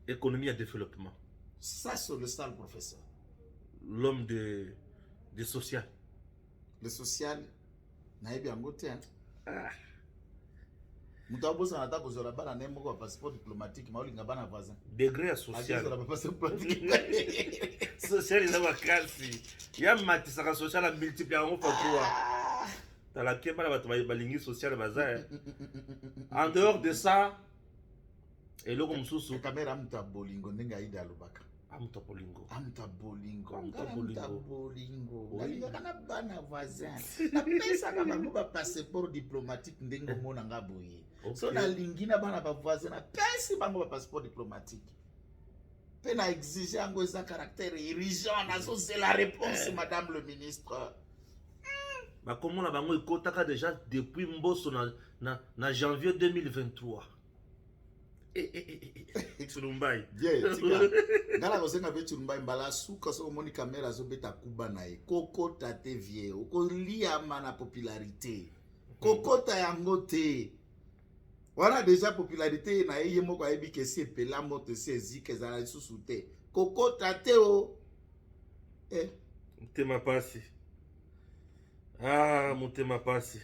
Économie et développement. Ça, c'est le sale professeur. L'homme de social. Le social, n'a bien goûté. Moutabosa n'a pas besoin de passeport diplomatique, mais il a un voisin. Degré social. Social, il a un calci. Il y a un matissage social à multiplier en la balingi social bazar. En dehors de ça, et le comme sous Kamera amta bolingo nenga ida lubaka. Amta bolingo. Dalinga kana bana voisin. Na pesa kama ba passeport diplomatique ndengo mona ngaboye. So na lingina bana ba voisin na pesa bango ba passeport diplomatique. Pena exiger ngo za caractère irrigeant na so c'est la réponse madame le ministre. Comme on a déjà depuis Mbosso na janvier 2023. Chulumbai. Bien, tika. Ngala kosenga pe Chulumbai mbala suka so moni kamera zo beta kuba na ye. Kokota te vie. Oko lia mana popularité. Kokota yango te. Wana déjà popularité na ye moko ayebi ke si epela moto si ezike ezala lisusu te. Kokota te o. Mutema pasi. Ah, mutema pasi.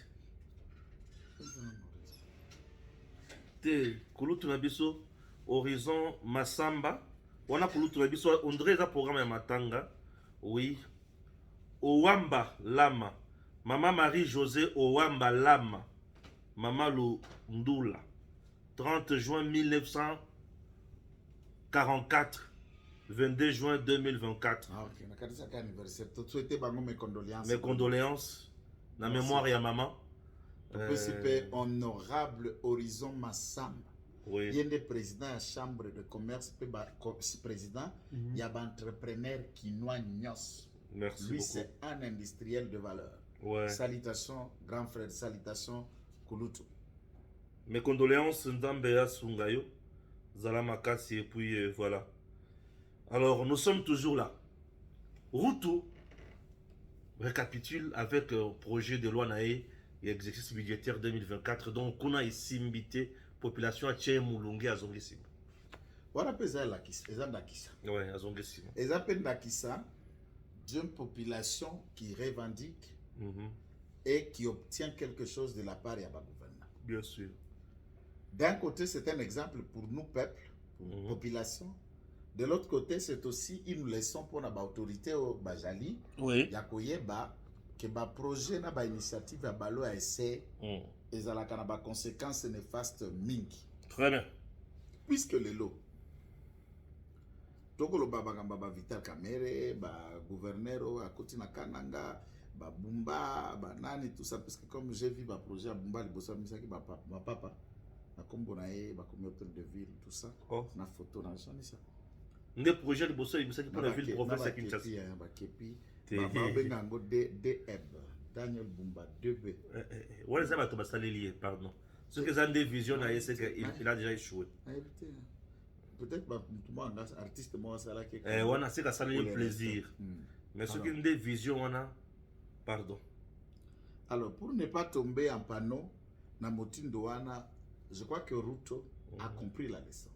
Te kulutu na biso Horizon Masamba. Wana kulutu na biso on dirait ça programme ya matanga. Oui. Owamba Lama. Maman Marie-Josée Owamba Lama. Maman Lundula. 30 juin 1944. 22 juin 2024. Ah, ok. Nakatisa ka anniversaire. To souhaiter bango mes condoléances. Mes condoléances. Na mémoire ya maman. Principe honorable Horizon Massamba. Oui. Il y a des présidents de la chambre de commerce, président, il y a un entrepreneur qui noie Nyos. Merci Lui, beaucoup. c'est un industriel de valeur. Ouais. Salutations, grand frère, salutations, Kulutu. Mes condoléances, Ndambeya Sungayo, Zala Makasi, et puis voilà. Alors, nous sommes toujours là. Ruto récapitule avec le projet de loi Naé et exercice budgétaire 2024. Donc, on a ici invité population à Tché Moulungi à Zongisima. Voilà, pesa la kisa, eza ndakisa. Ouais, à Zongisima. Eza pe ndakisa d'une population qui revendique et qui obtient quelque chose de la part de la gouvernement. Bien sûr. D'un côté, c'est un exemple pour nous, peuple, pour la population. De l'autre côté, c'est aussi une leçon pour l'autorité au Bajali. Oui. Yakoyeba que ba projet na ba initiative ya balo a essai ezalaka na ba conséquences néfastes mingi. Très bien. Puisque le lot tokolo ba bagamba ba Vital Kamerhe, ba gouverneur à côté na Kananga, ba Bumba, ba nani tout ça parce que comme j'ai vu ba projet à Bumba liboso misaki ba papa na kombo na ye ba communauté de ville tout ça. Oh. Na photo na jani ça. Des projets de Bosso, il me semble que pour la ville province à Kinshasa. Daniel Bumba 2B. Ouais, ça va te passer lié, pardon. Ce que ça des visions, c'est qu'il a déjà échoué. Peut-être que moi, artiste, moi, ça là qui. On a c'est que ça lui plaisir. Mais ce qui est des visions, on a. Pardon. Alors, pour ne pas tomber en panneau, na Motindouana, je crois que Ruto a compris la leçon.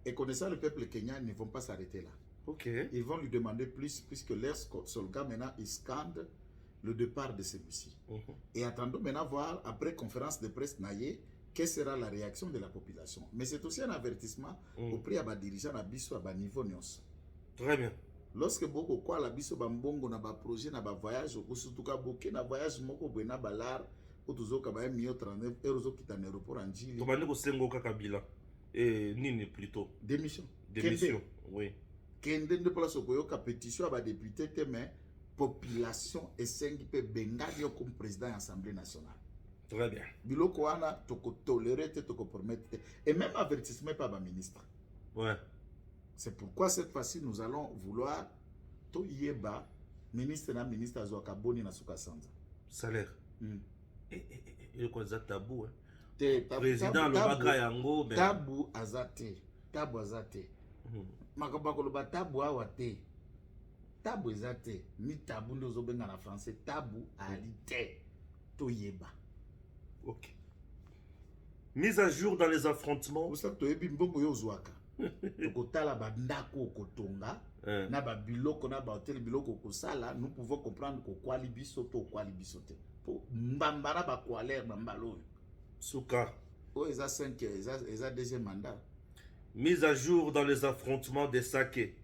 Et connaissant le peuple kenyan, ils ne vont pas s'arrêter là. Ok. Ils vont lui demander plus, puisque leur slogan maintenant, ils scandent le départ de celui-ci. Et attendons maintenant voir, après conférence de presse naïe, quelle sera la réaction de la population. Mais c'est aussi un avertissement auprès des dirigeants à Bisso à niveau nyos. Très bien. Lorsque beaucoup quoi la Bisso bambongo na ba projet na ba voyage, ou surtout ka boké na voyage moko buena balar, ou toujours ka ba 1,39 € zo kita na aéroport en Djili. Comment nous sengo Kabila et Nini plutôt. Démission. Démission. Oui. Kende de place okoyoka pétition à député te mais population et 5 pe bengali comme président de l'Assemblée nationale. Très bien. Biloko wana toko tolérer te toko permettre et même avertissement par le ministre. Ouais. C'est pourquoi cette fois-ci nous allons vouloir to yeba ministre na ministre azoka boni na suka sanza. Salaire. Il quoi ça tabou hein. Président le baga yango ben tabu azate. Tabu azate. Makaba koloba tabu awate. Tabu ezate. Ni tabu ndo zobenga na français tabu alite. To yeba. Ok. Mise à jour dans les affrontements. Vous savez, toyebi mbongo yo zwaka. Tokotala ba ndako kotonga na ba biloko na ba hotel biloko kosala, nous pouvons comprendre ko kwali biso to kwali biso te. Po mbambara ba kwalere mbalo. Souka. Oh, ils ont 5 ans, ils ont deuxième mandat. Mise à jour dans les affrontements des Saké.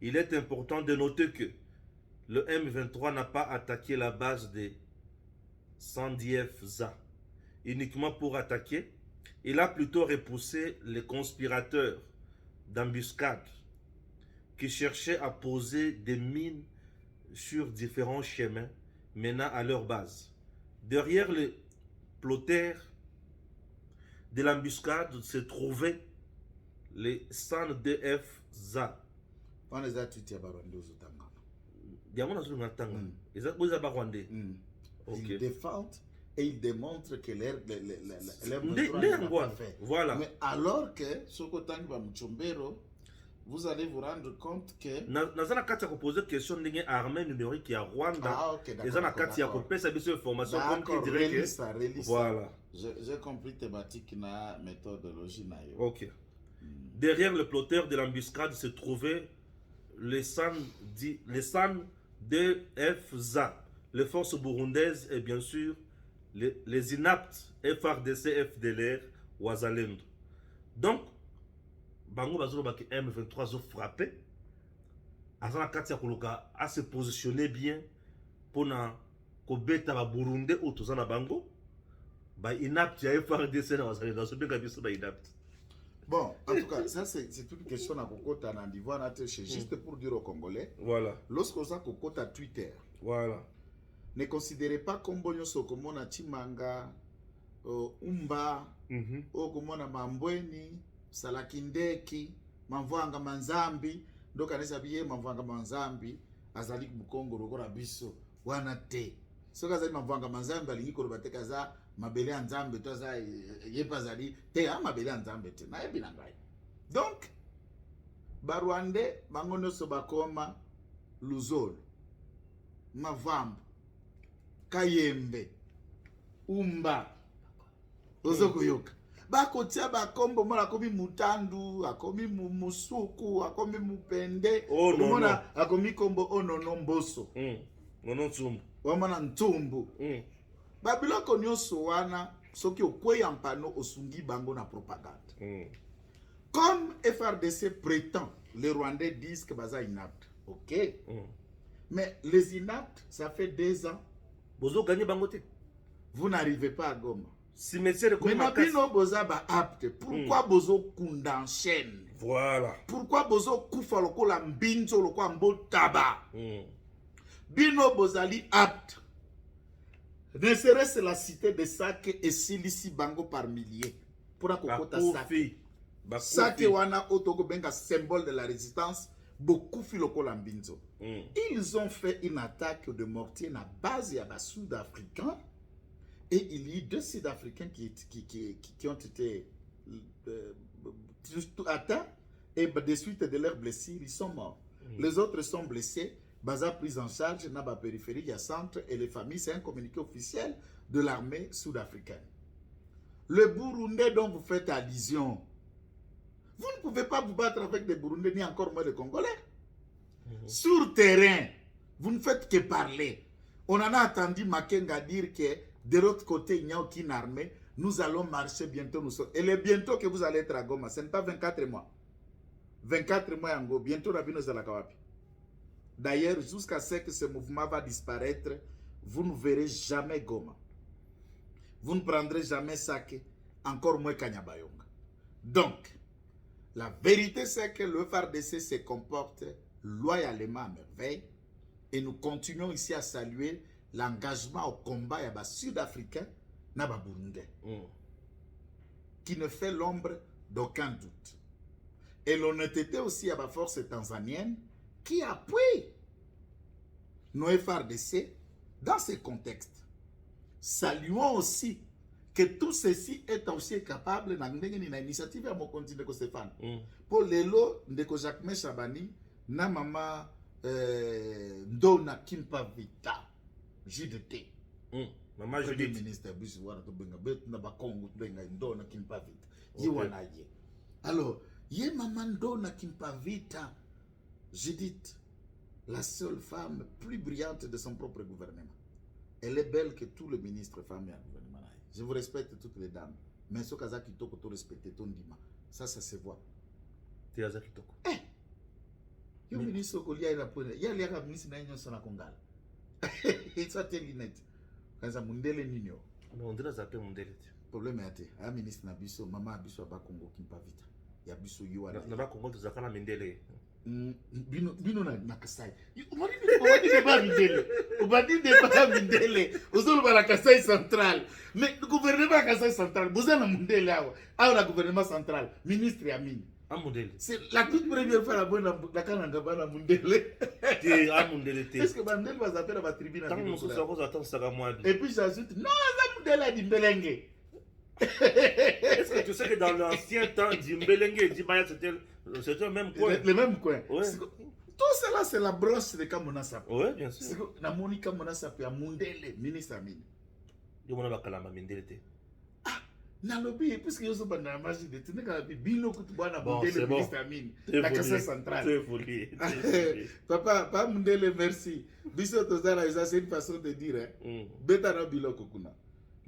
Il est important de noter que le M23 n'a pas attaqué la base des Sandief-Za uniquement pour attaquer. Il a plutôt repoussé les conspirateurs d'embuscade qui cherchaient à poser des mines sur différents chemins menant à leur base. Derrière les plotters de l'embuscade se trouvaient les SANDF-ZA. On les a tués à Barwande aux Otanga. Ils défendent et ils démontrent que leur fait. Voilà. Mais alors que Sokotangi Bamuchombero, vous allez vous rendre compte que nazana kati ya poser question ndenge armée numérique ya Rwanda ezana kati ya kopesa biso information comme qui dirait que voilà. J'ai compris thématique na méthodologie na yo. OK. Derrière le plotter de l'embuscade se trouvait les SAN DFZA, les forces burundaises et bien sûr les inaptes FRDC, FDLR, Wazalendo. Donc bango bazolo baki M23 zo frappé azana kati ya koloka a se positionner bien pour na ko beta ba Burundais otozana bango ba inapte ya FRDC na Wazalendo so benga biso ba inapte. Bon, en tout cas, ça c'est toute une question à Kokota en Andivoire, juste pour dire aux Congolais. Voilà. Lorsqu'on a Kokota Twitter, voilà. Ne considérez pas comme Bonyo Sokomona Chimanga, Umba, Okomona Mambweni, Salakindeki, Mamvanga Manzambi, donc on est Mamvanga Manzambi, Azalik Mukongo, Rogora Biso, Wanate. Ce que vous Mamvanga Manzambi, Aliniko Batekaza, Mabele Anzambe, Toza, Yepazali, Te, Mabele Anzambe, na Ebinangai. Donc, Barwande, Mangono Sobakoma, Luzol, Mavamb, Kayembe, Umba, Ozokoyoka. Bakotia bakombo mona akomi mutandu, akomi musuku, akomi mupende, oh no, mona akomi kombo onono mboso. Nono ntumbu. Wamana ntumbu. Babiloko nyonso wana soki okweya mpano osungi bango na propagande. Comme FRDC prétend, les Rwandais disent que baza inapte. OK. Mais les inaptes, ça fait 2 ans. Bozo gagné bangote. Vous n'arrivez pas à Goma. Cimetière comme mais Mabino boza ba apte. Pourquoi bozo kunda en chaîne? Voilà. Pourquoi bozo kufa loko la mbinzo loko ambo taba? Bino bozali apte. Ne serait-ce la cité de Sake et Silisi Bango par milliers. Pour akokota Sake. Sake wana otoko benga symbole de la résistance. Beaucoup filoko la mbinzo. Ils ont fait une attaque de mortier na base ya ba Sud-Africains. Et il y a 2 Sud-Africains qui ont été atteints et de suite de leurs blessures, ils sont morts. Les autres sont blessés, baza prise en charge dans la périphérie, il y a centre et les familles, c'est un communiqué officiel de l'armée sud-africaine. Le Burundais dont vous faites allusion, vous ne pouvez pas vous battre avec des Burundais ni encore moins des Congolais. Sur terrain, vous ne faites que parler. On en a entendu Makenga dire que de l'autre côté, il n'y a aucune armée. Nous allons marcher bientôt. Et le bientôt que vous allez être à Goma, ce n'est pas 24 mois. 24 mois en Go. Bientôt, Rabino Zalakawapi. D'ailleurs, jusqu'à ce que ce mouvement va disparaître, vous ne verrez jamais Goma. Vous ne prendrez jamais Sake, encore moins Kanyabayonga. Donc, la vérité, c'est que le FARDC se comporte loyalement à merveille. Et nous continuons ici à saluer l'engagement au combat des Sud-Africains et des Burundais, qui ne fait l'ombre d'aucun doute. Et l'honnêteté aussi à la force tanzanienne qui appuie nos FARDC dans ce contexte. Saluons aussi que tout ceci est aussi capable d'une initiative à mon continent de Stéphane. Pour l'élo de Jacques Chabani, na mama Ndona Kimpa Vita. JDT. Maman Judith. Ministre Bush wana to benga bet na ba Congo benga Ndona Kimpa Vita. Yiwana ye. Alors, ye maman Ndona Kimpa Vita, Judith, la seule femme plus brillante de son propre gouvernement. Elle est belle que tous les ministres femmes du gouvernement. Je vous respecte toutes les dames, mais ce kaza kitoko to respecter ton dima. Ça se voit. Tu as kitoko. Yo ministre kolia ina pone. Ya lia ministre na nyonso na Kongala. Ça te lunette. Quand ça mundele ninyo. On dirait ça peut mundele. Problème ate. A ministre na biso, mama biso ba Congo Kimpa Vita. Ya biso yo wana. Na ba Congo tuzakana mindele. Bino na Kasai. Obadi de ba mindele. Obadi de ba mindele. Ozolo ba la Kasai central. Mais le gouvernement Kasai central, vous avez mundele awa. Awa la gouvernement central, ministre Amini. Amundele. C'est la toute première fois la bonne la kananga bana Mundele. Te Amundele te. Est-ce que Mandele va s'appeler la tribune? Tant nous sommes attendre ça moi. Et puis j'ajoute non, ça Mundele a dit Mbelenge. Est-ce que tu sais que dans l'ancien temps, Dimbelenge et Dibaya c'était le même coin? Le même coin. Ouais. Tout cela c'est la branche de Kamona Sap. Oui, bien sûr. Na moni Kamona Sap ya Mundele ministre Amine. Yo mona bakala Mindele te. Na lobby puisque yo so bana magie de tene ka bino kutu bana Bon, Mundele bon. ministre Amine. La Casse centrale. C'est folie. Papa, pas Mundele merci. Biso tozala ça c'est une façon de dire beta na biloko kuna.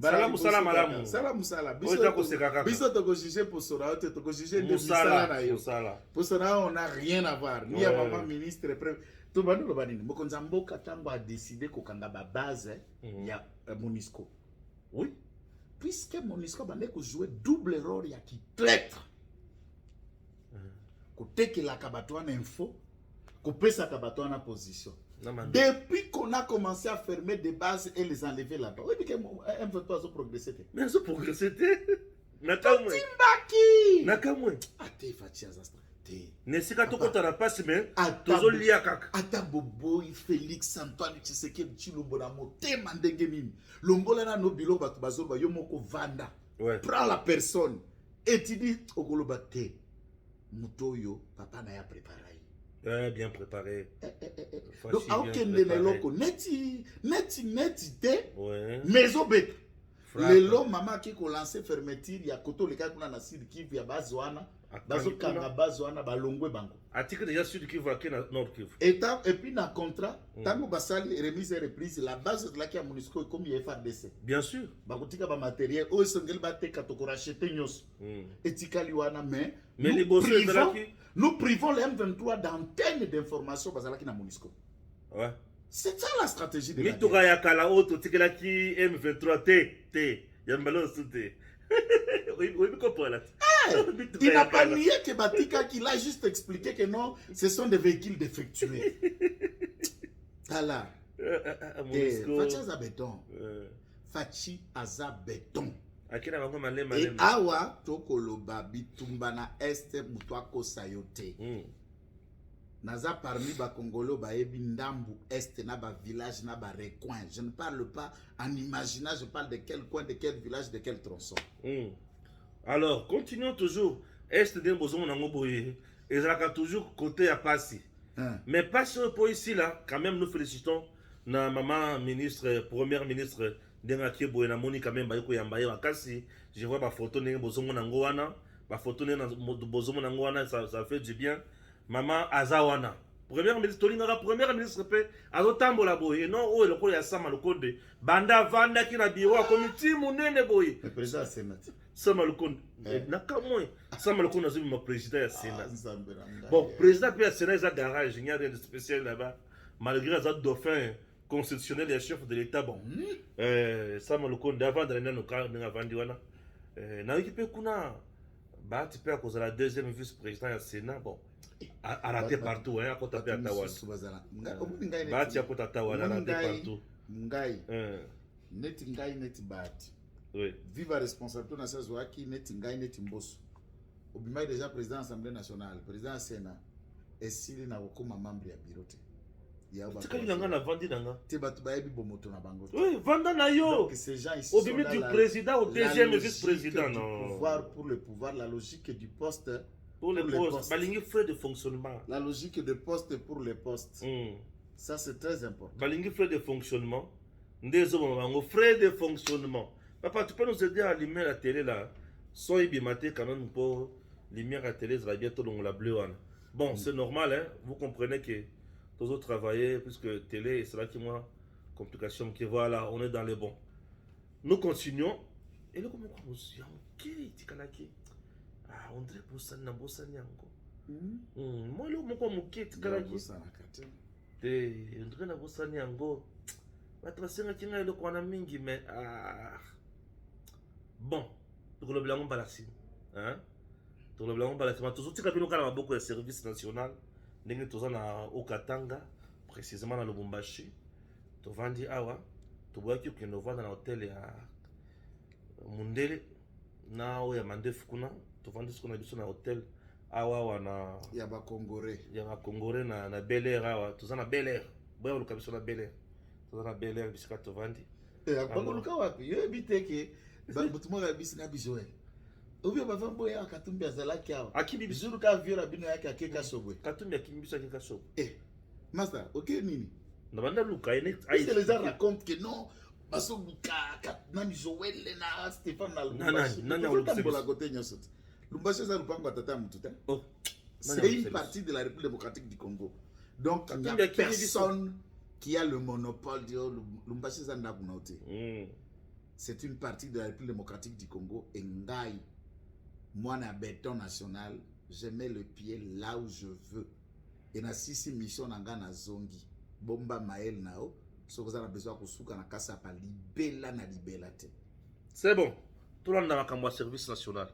Salam salam malamu. Salam salam. Biso toko juger pour sora, toko juger de misala na yo. Pour sora on n'a rien à voir. Ni à maman ministre tout bando lo banini. Mokonza mboka tango a décidé ko kanga ba base ya Monisco. Oui. Puisque Monisco bande ko jouer double rôle ya qui traître. Ko teke la kabatwana info, ko pesa kabatwana position. Depuis qu'on a commencé à fermer des bases et les enlever là-bas. Oui, mais M23 a progressé. Mais ça progressé. Nakamwe. Timbaki. Nakamwe. Ate Fatia Zastra. Nesika to kota na passe mais tozo lia kaka. Ata Bobo Félix Antoine Tshisekedi Tshilombo na motema ndenge nini. Longola na no bilo bato bazoba yo moko vanda. Ouais. Prends la personne et tu dis okoloba te. Mutoyo papa na ya préparé. Bien préparé. Donc, à aucun de loko neti te. Ouais. Maison bête. Le long maman qui a lancé fermeture, il y a koto le cas qu'on a na sud Kivu ya bazoana. Dans le kanga bazoana balongwe bango. Article déjà sud Kivu à Nord Kivu. Et puis dans contrat, tango basali remise et reprise la base de la qui a Monisco comme il FARDC. Bien sûr. Bakotika ba matériel o songel ba te katoko racheter nyos. Et tikali wana mais les bosseurs de la nous privons les M23 d'antennes d'information bazalaki na Monisco. Ouais. C'est ça la stratégie de la guerre. Mitoka ya kala auto tikela ki M23 T. Yambalo sute. Oui, oui, comprends là. Il n'a pas nié que Batika qu'il a juste expliqué que non, ce sont des véhicules défectueux. Tala. Fachi aza béton. Fachi aza béton. Et awa tokoloba bitumbana este mutwako sayote. Naza parmi ba Congolo ba ebi ndambu est na ba village na ba recoin. Je ne parle pas en imaginant, je parle de quel coin, de quel village, de quel tronçon. Alors, continuons toujours. Est d'un besoin na ngoboye. Ezalaka toujours côté à Passy. Mais Passy pour ici là, quand même nous félicitons na maman ministre, première ministre Denga Kieboye na moni quand même ba yako yamba ya kasi. Je vois ba photo ndenge bozongo na ngwana, ba photo ndenge na bozongo na ngwana, ça fait du bien. Maman Azawana, première ministre, Tolinga, première ministre, azotambola boye, non, oh, le col ya sama le code, banda vanda qui na biwa, comité munene boye. Le président Sénat. Sama le code, nakamwe, sama le code, nazobi ma président ya Sénat. Bon, président puis ya Sénat, il y a garage, il y a rien de spécial là-bas, malgré les autres dauphins constitutionnels et chefs de l'État, bon. Sama le code, avant de l'année, nous avons vendu, na équipe kuna, bah, tu peux à cause de la deuxième vice-président ya Sénat, bon. A raté partout, hein, à côté de Tawana. Bati à côté de Tawana, a raté partout. Ngai. Neti ngai, neti bati. Oui. Viva responsabilité na sa zoaki, neti ngai, neti mbosso. Obima est déjà président de l'Assemblée nationale, président du Sénat. Et s'il n'a aucun membre à biroté. Tu sais qu'il y a un vendu dans la. Tu vas te bomoto na bango. Oui, vendu na yo. Donc ces gens ici. Au milieu du président, au deuxième vice-président, non. Pour le pouvoir, la logique du poste. Pour les postes, balingi frais de fonctionnement. La logique de poste pour les postes. Ça, c'est très important. Balingi frais de fonctionnement. Frais de fonctionnement. Papa, tu peux nous aider à allumer la télé là. Soyez bien maté quand même pour lumière à télé, ça va bientôt dans la bleue. Bon, c'est normal, hein. Vous comprenez que tous autres travaillent, puisque télé, c'est là qui moi, complication, qui voilà, on est dans les bons. Nous continuons. Et là, comment on se dit, ok, on dirait Bossan na Bossan yango. Moi le moko muke tikala ki. On dirait na Bossan yango. Batrasenga kinga le kwana mingi mais bon, to le blanc balasi. Hein? To le blanc balasi. Ma tozo tika bino kala maboko ya service national. Ndenge toza na Okatanga, précisément na Lubumbashi. To vandi awa, to boaki ko novana na hôtel ya Mundele na o ya Mandefu kuna. Tu vas dire qu'on a besoin d'un hôtel awa wana ya ba Congolais na Bel Air awa tozana Bel Air boya luka biso na Bel Air tozana Bel Air bisika tovandi akoluka wapi yo biteke ba mutumo ya bisina bijoe Obi ba fambo ya Katumbi azalaki awa akimbi biso bizuru ka viola bino yake akeka sobwe Katumbi akimbi biso akeka sobwe master ok nini na banda luka ene est-ce que les gens racontent que non baso luka nani Joël na Stéphane na Lumbashi nani Lumbashi côté nyosot Lumbashi za lupango atata mututa c'est une partie de la République démocratique du Congo donc il n'y a personne qui a le monopole de Lumbashi za ndabunote c'est une partie de la République démocratique du Congo et ngai moi na béton national je mets le pied là où je veux et na sisi mission nanga na zongi bomba mael nao so vous avez besoin kusuka na kasa pa libela na libela te c'est bon tout le monde a un service national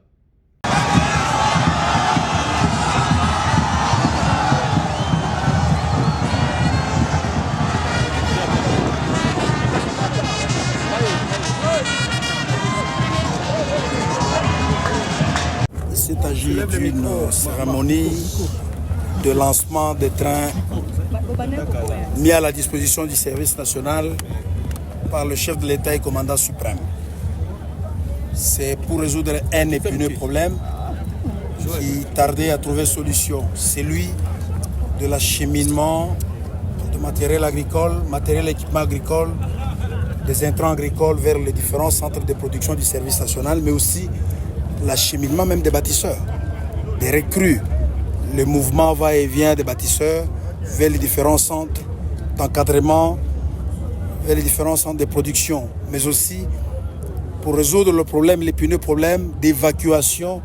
Il s'agit d'une cérémonie de lancement des trains mis à la disposition du service national par le chef de l'État et commandant suprême. C'est pour résoudre un épineux problème qui tardait à trouver solution. C'est celui de l'acheminement de matériel agricole, matériel équipement agricole, des intrants agricoles vers les différents centres de production du service national, mais aussi l'acheminement même des bâtisseurs, des recrues, le mouvement va-et-vient des bâtisseurs vers les différents centres d'encadrement, vers les différents centres de production, mais aussi pour résoudre le problème, l'épineux problème d'évacuation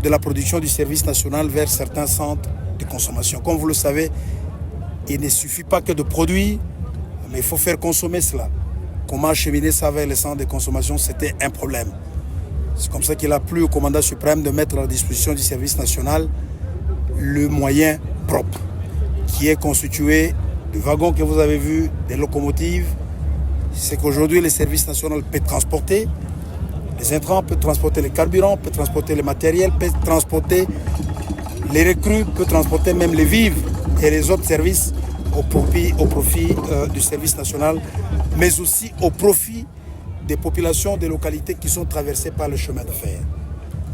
de la production du service national vers certains centres de consommation. Comme vous le savez, il ne suffit pas que de produire, mais il faut faire consommer cela. Comment acheminer ça vers les centres de consommation, c'était un problème. C'est comme ça qu'il a plu au commandant suprême de mettre à la disposition du service national le moyen propre, qui est constitué de wagons que vous avez vus, des locomotives. C'est qu'aujourd'hui, le service national peut transporter les intrants, peut transporter les carburants, peut transporter les matériels, peut transporter les recrues, peut transporter même les vivres et les autres services au profit du service national, mais aussi au profit des populations, des localités qui sont traversées par le chemin de fer.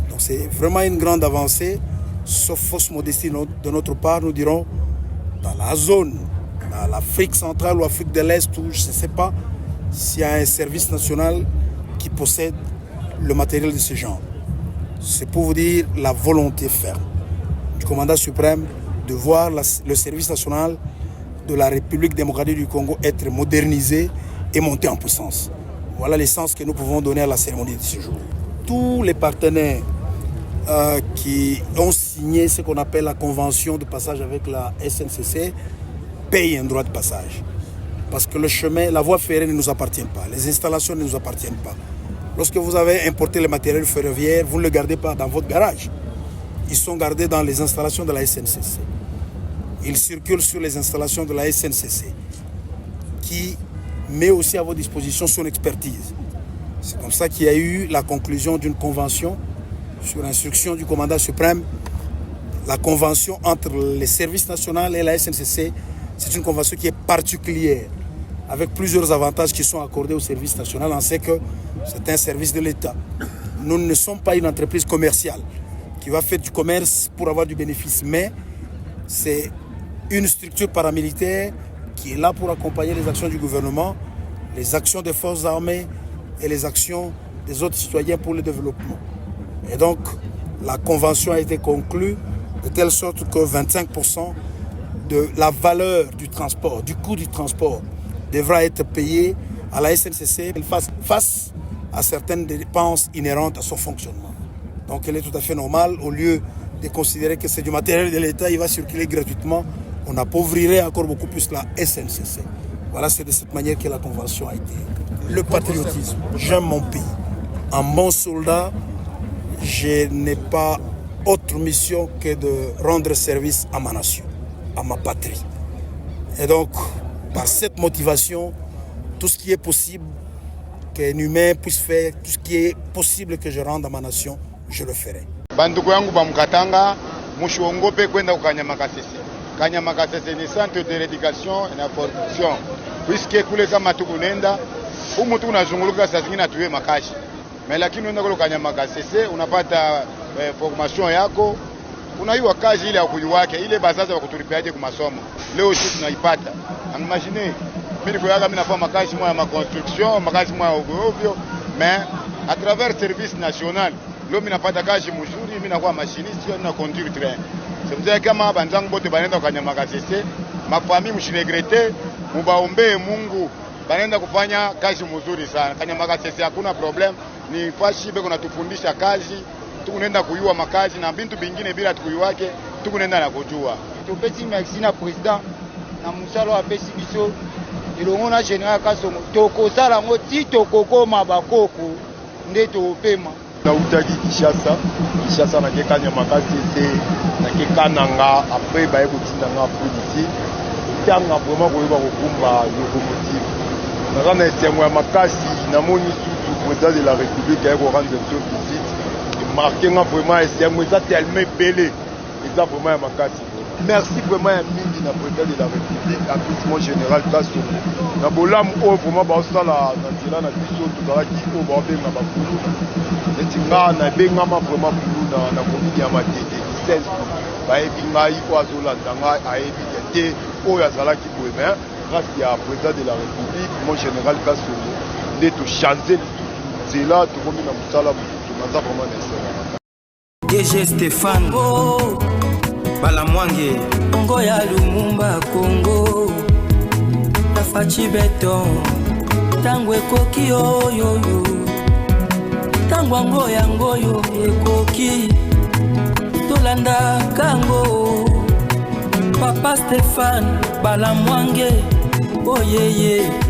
Donc c'est vraiment une grande avancée, sauf fausse modestie de notre part, nous dirons, dans la zone, dans l'Afrique centrale ou l'Afrique de l'Est, où je ne sais pas s'il y a un service national qui possède le matériel de ce genre. C'est pour vous dire la volonté ferme du commandant suprême de voir le service national de la République démocratique du Congo être modernisé et monter en puissance. Voilà l'essence que nous pouvons donner à la cérémonie de ce jour. Tous les partenaires qui ont signé ce qu'on appelle la convention de passage avec la SNCC payent un droit de passage. Parce que le chemin, la voie ferrée ne nous appartient pas, les installations ne nous appartiennent pas. Lorsque vous avez importé les matériels ferroviaires, vous ne les gardez pas dans votre garage. Ils sont gardés dans les installations de la SNCC. Ils circulent sur les installations de la SNCC qui met aussi à votre disposition son expertise. C'est comme ça qu'il y a eu la conclusion d'une convention sur instruction du commandant suprême. La convention entre les services nationaux et la SNCC, c'est une convention qui est particulière, avec plusieurs avantages qui sont accordés au service national. On sait que c'est un service de l'État. Nous ne sommes pas une entreprise commerciale qui va faire du commerce pour avoir du bénéfice, mais c'est une structure paramilitaire qui est là pour accompagner les actions du gouvernement, les actions des forces armées et les actions des autres citoyens pour le développement. Et donc, la convention a été conclue de telle sorte que 25% de la valeur du transport, du coût du transport, devra être payé à la SNCC face à certaines dépenses inhérentes à son fonctionnement. Donc, elle est tout à fait normale. Au lieu de considérer que c'est du matériel de l'État, il va circuler gratuitement. On appauvrirait encore beaucoup plus la SNCC. Voilà, c'est de cette manière que la convention a été. Le patriotisme, j'aime mon pays. En bon soldat, je n'ai pas autre mission que de rendre service à ma nation, à ma patrie. Et donc, par cette motivation, tout ce qui est possible qu'un humain puisse faire, tout ce qui est possible que je rende à ma nation, je le ferai. Banduku yangu ba Mkatanga, mushongo pe kwenda kukanyamakasese. Kanyamakasese ni centre de rééducation et de formation. Puisque kule kama tukunenda humu tunazunguluka saa zingine atuwe makashi. Lakini unaenda kule Kanyamakasese unapata formation yako, unaiwa kazi ile ya kuyuwake ile bazaza wa kutulipiaje kwa masomo. Leo sisi tunaipata. Imagine mimi niko yaga mimi nafanya makazi moja ya construction, makazi moja ovyo, mais à travers service national, leo mimi napata kazi mzuri, mimi nakuwa machiniste na conduire train. C'est kama banzangu bote banaenda Kanyamakasese, mafamii mshiregrete, mubaombe Mungu, banaenda kufanya kazi mzuri sana. Kanyamakasese hakuna problem, ni fashi beko natufundisha kazi, tukunenda kuyua makazi na bintu bingine bila tukuyuwake, tukunenda na kujua. Tupeti merci na president na musalo apesi biso ilongo na general Kasongo tokosala ngo ti tokokoma bakoko nde topema na utaki Kishasa na ke Kanyamakasese na ke Kananga après baye kutinda nga politi tanga vraiment koyeba kokumba locomotive na kana esengo ya makasi na moni surtout président de la République a rendre deux visites et marqué nga vraiment esengo ça tellement belé ça vraiment ya makasi. Merci vraiment à mingi na président de la République, à tout mon général Kasongo. Na bolam o vraiment ba osala na nzela na biso tozala ki o ba benga ba kulu. Etinga na benga ma vraiment kulu na commune ya Matete 16 ba ebinga iko azolanda nga ayebi te o ya zala ki bo mais grâce à président de la République, mon général Kasongo, de to changer nzela to komi na musala to na vraiment nécessaire. DG Stéphane Balamwange Congo ya Lumumba Congo Tafachi beton Tango ekoki yo Tango ngoyo ekoki Tolanda kango Papa Stéphane Balamwange oh yeah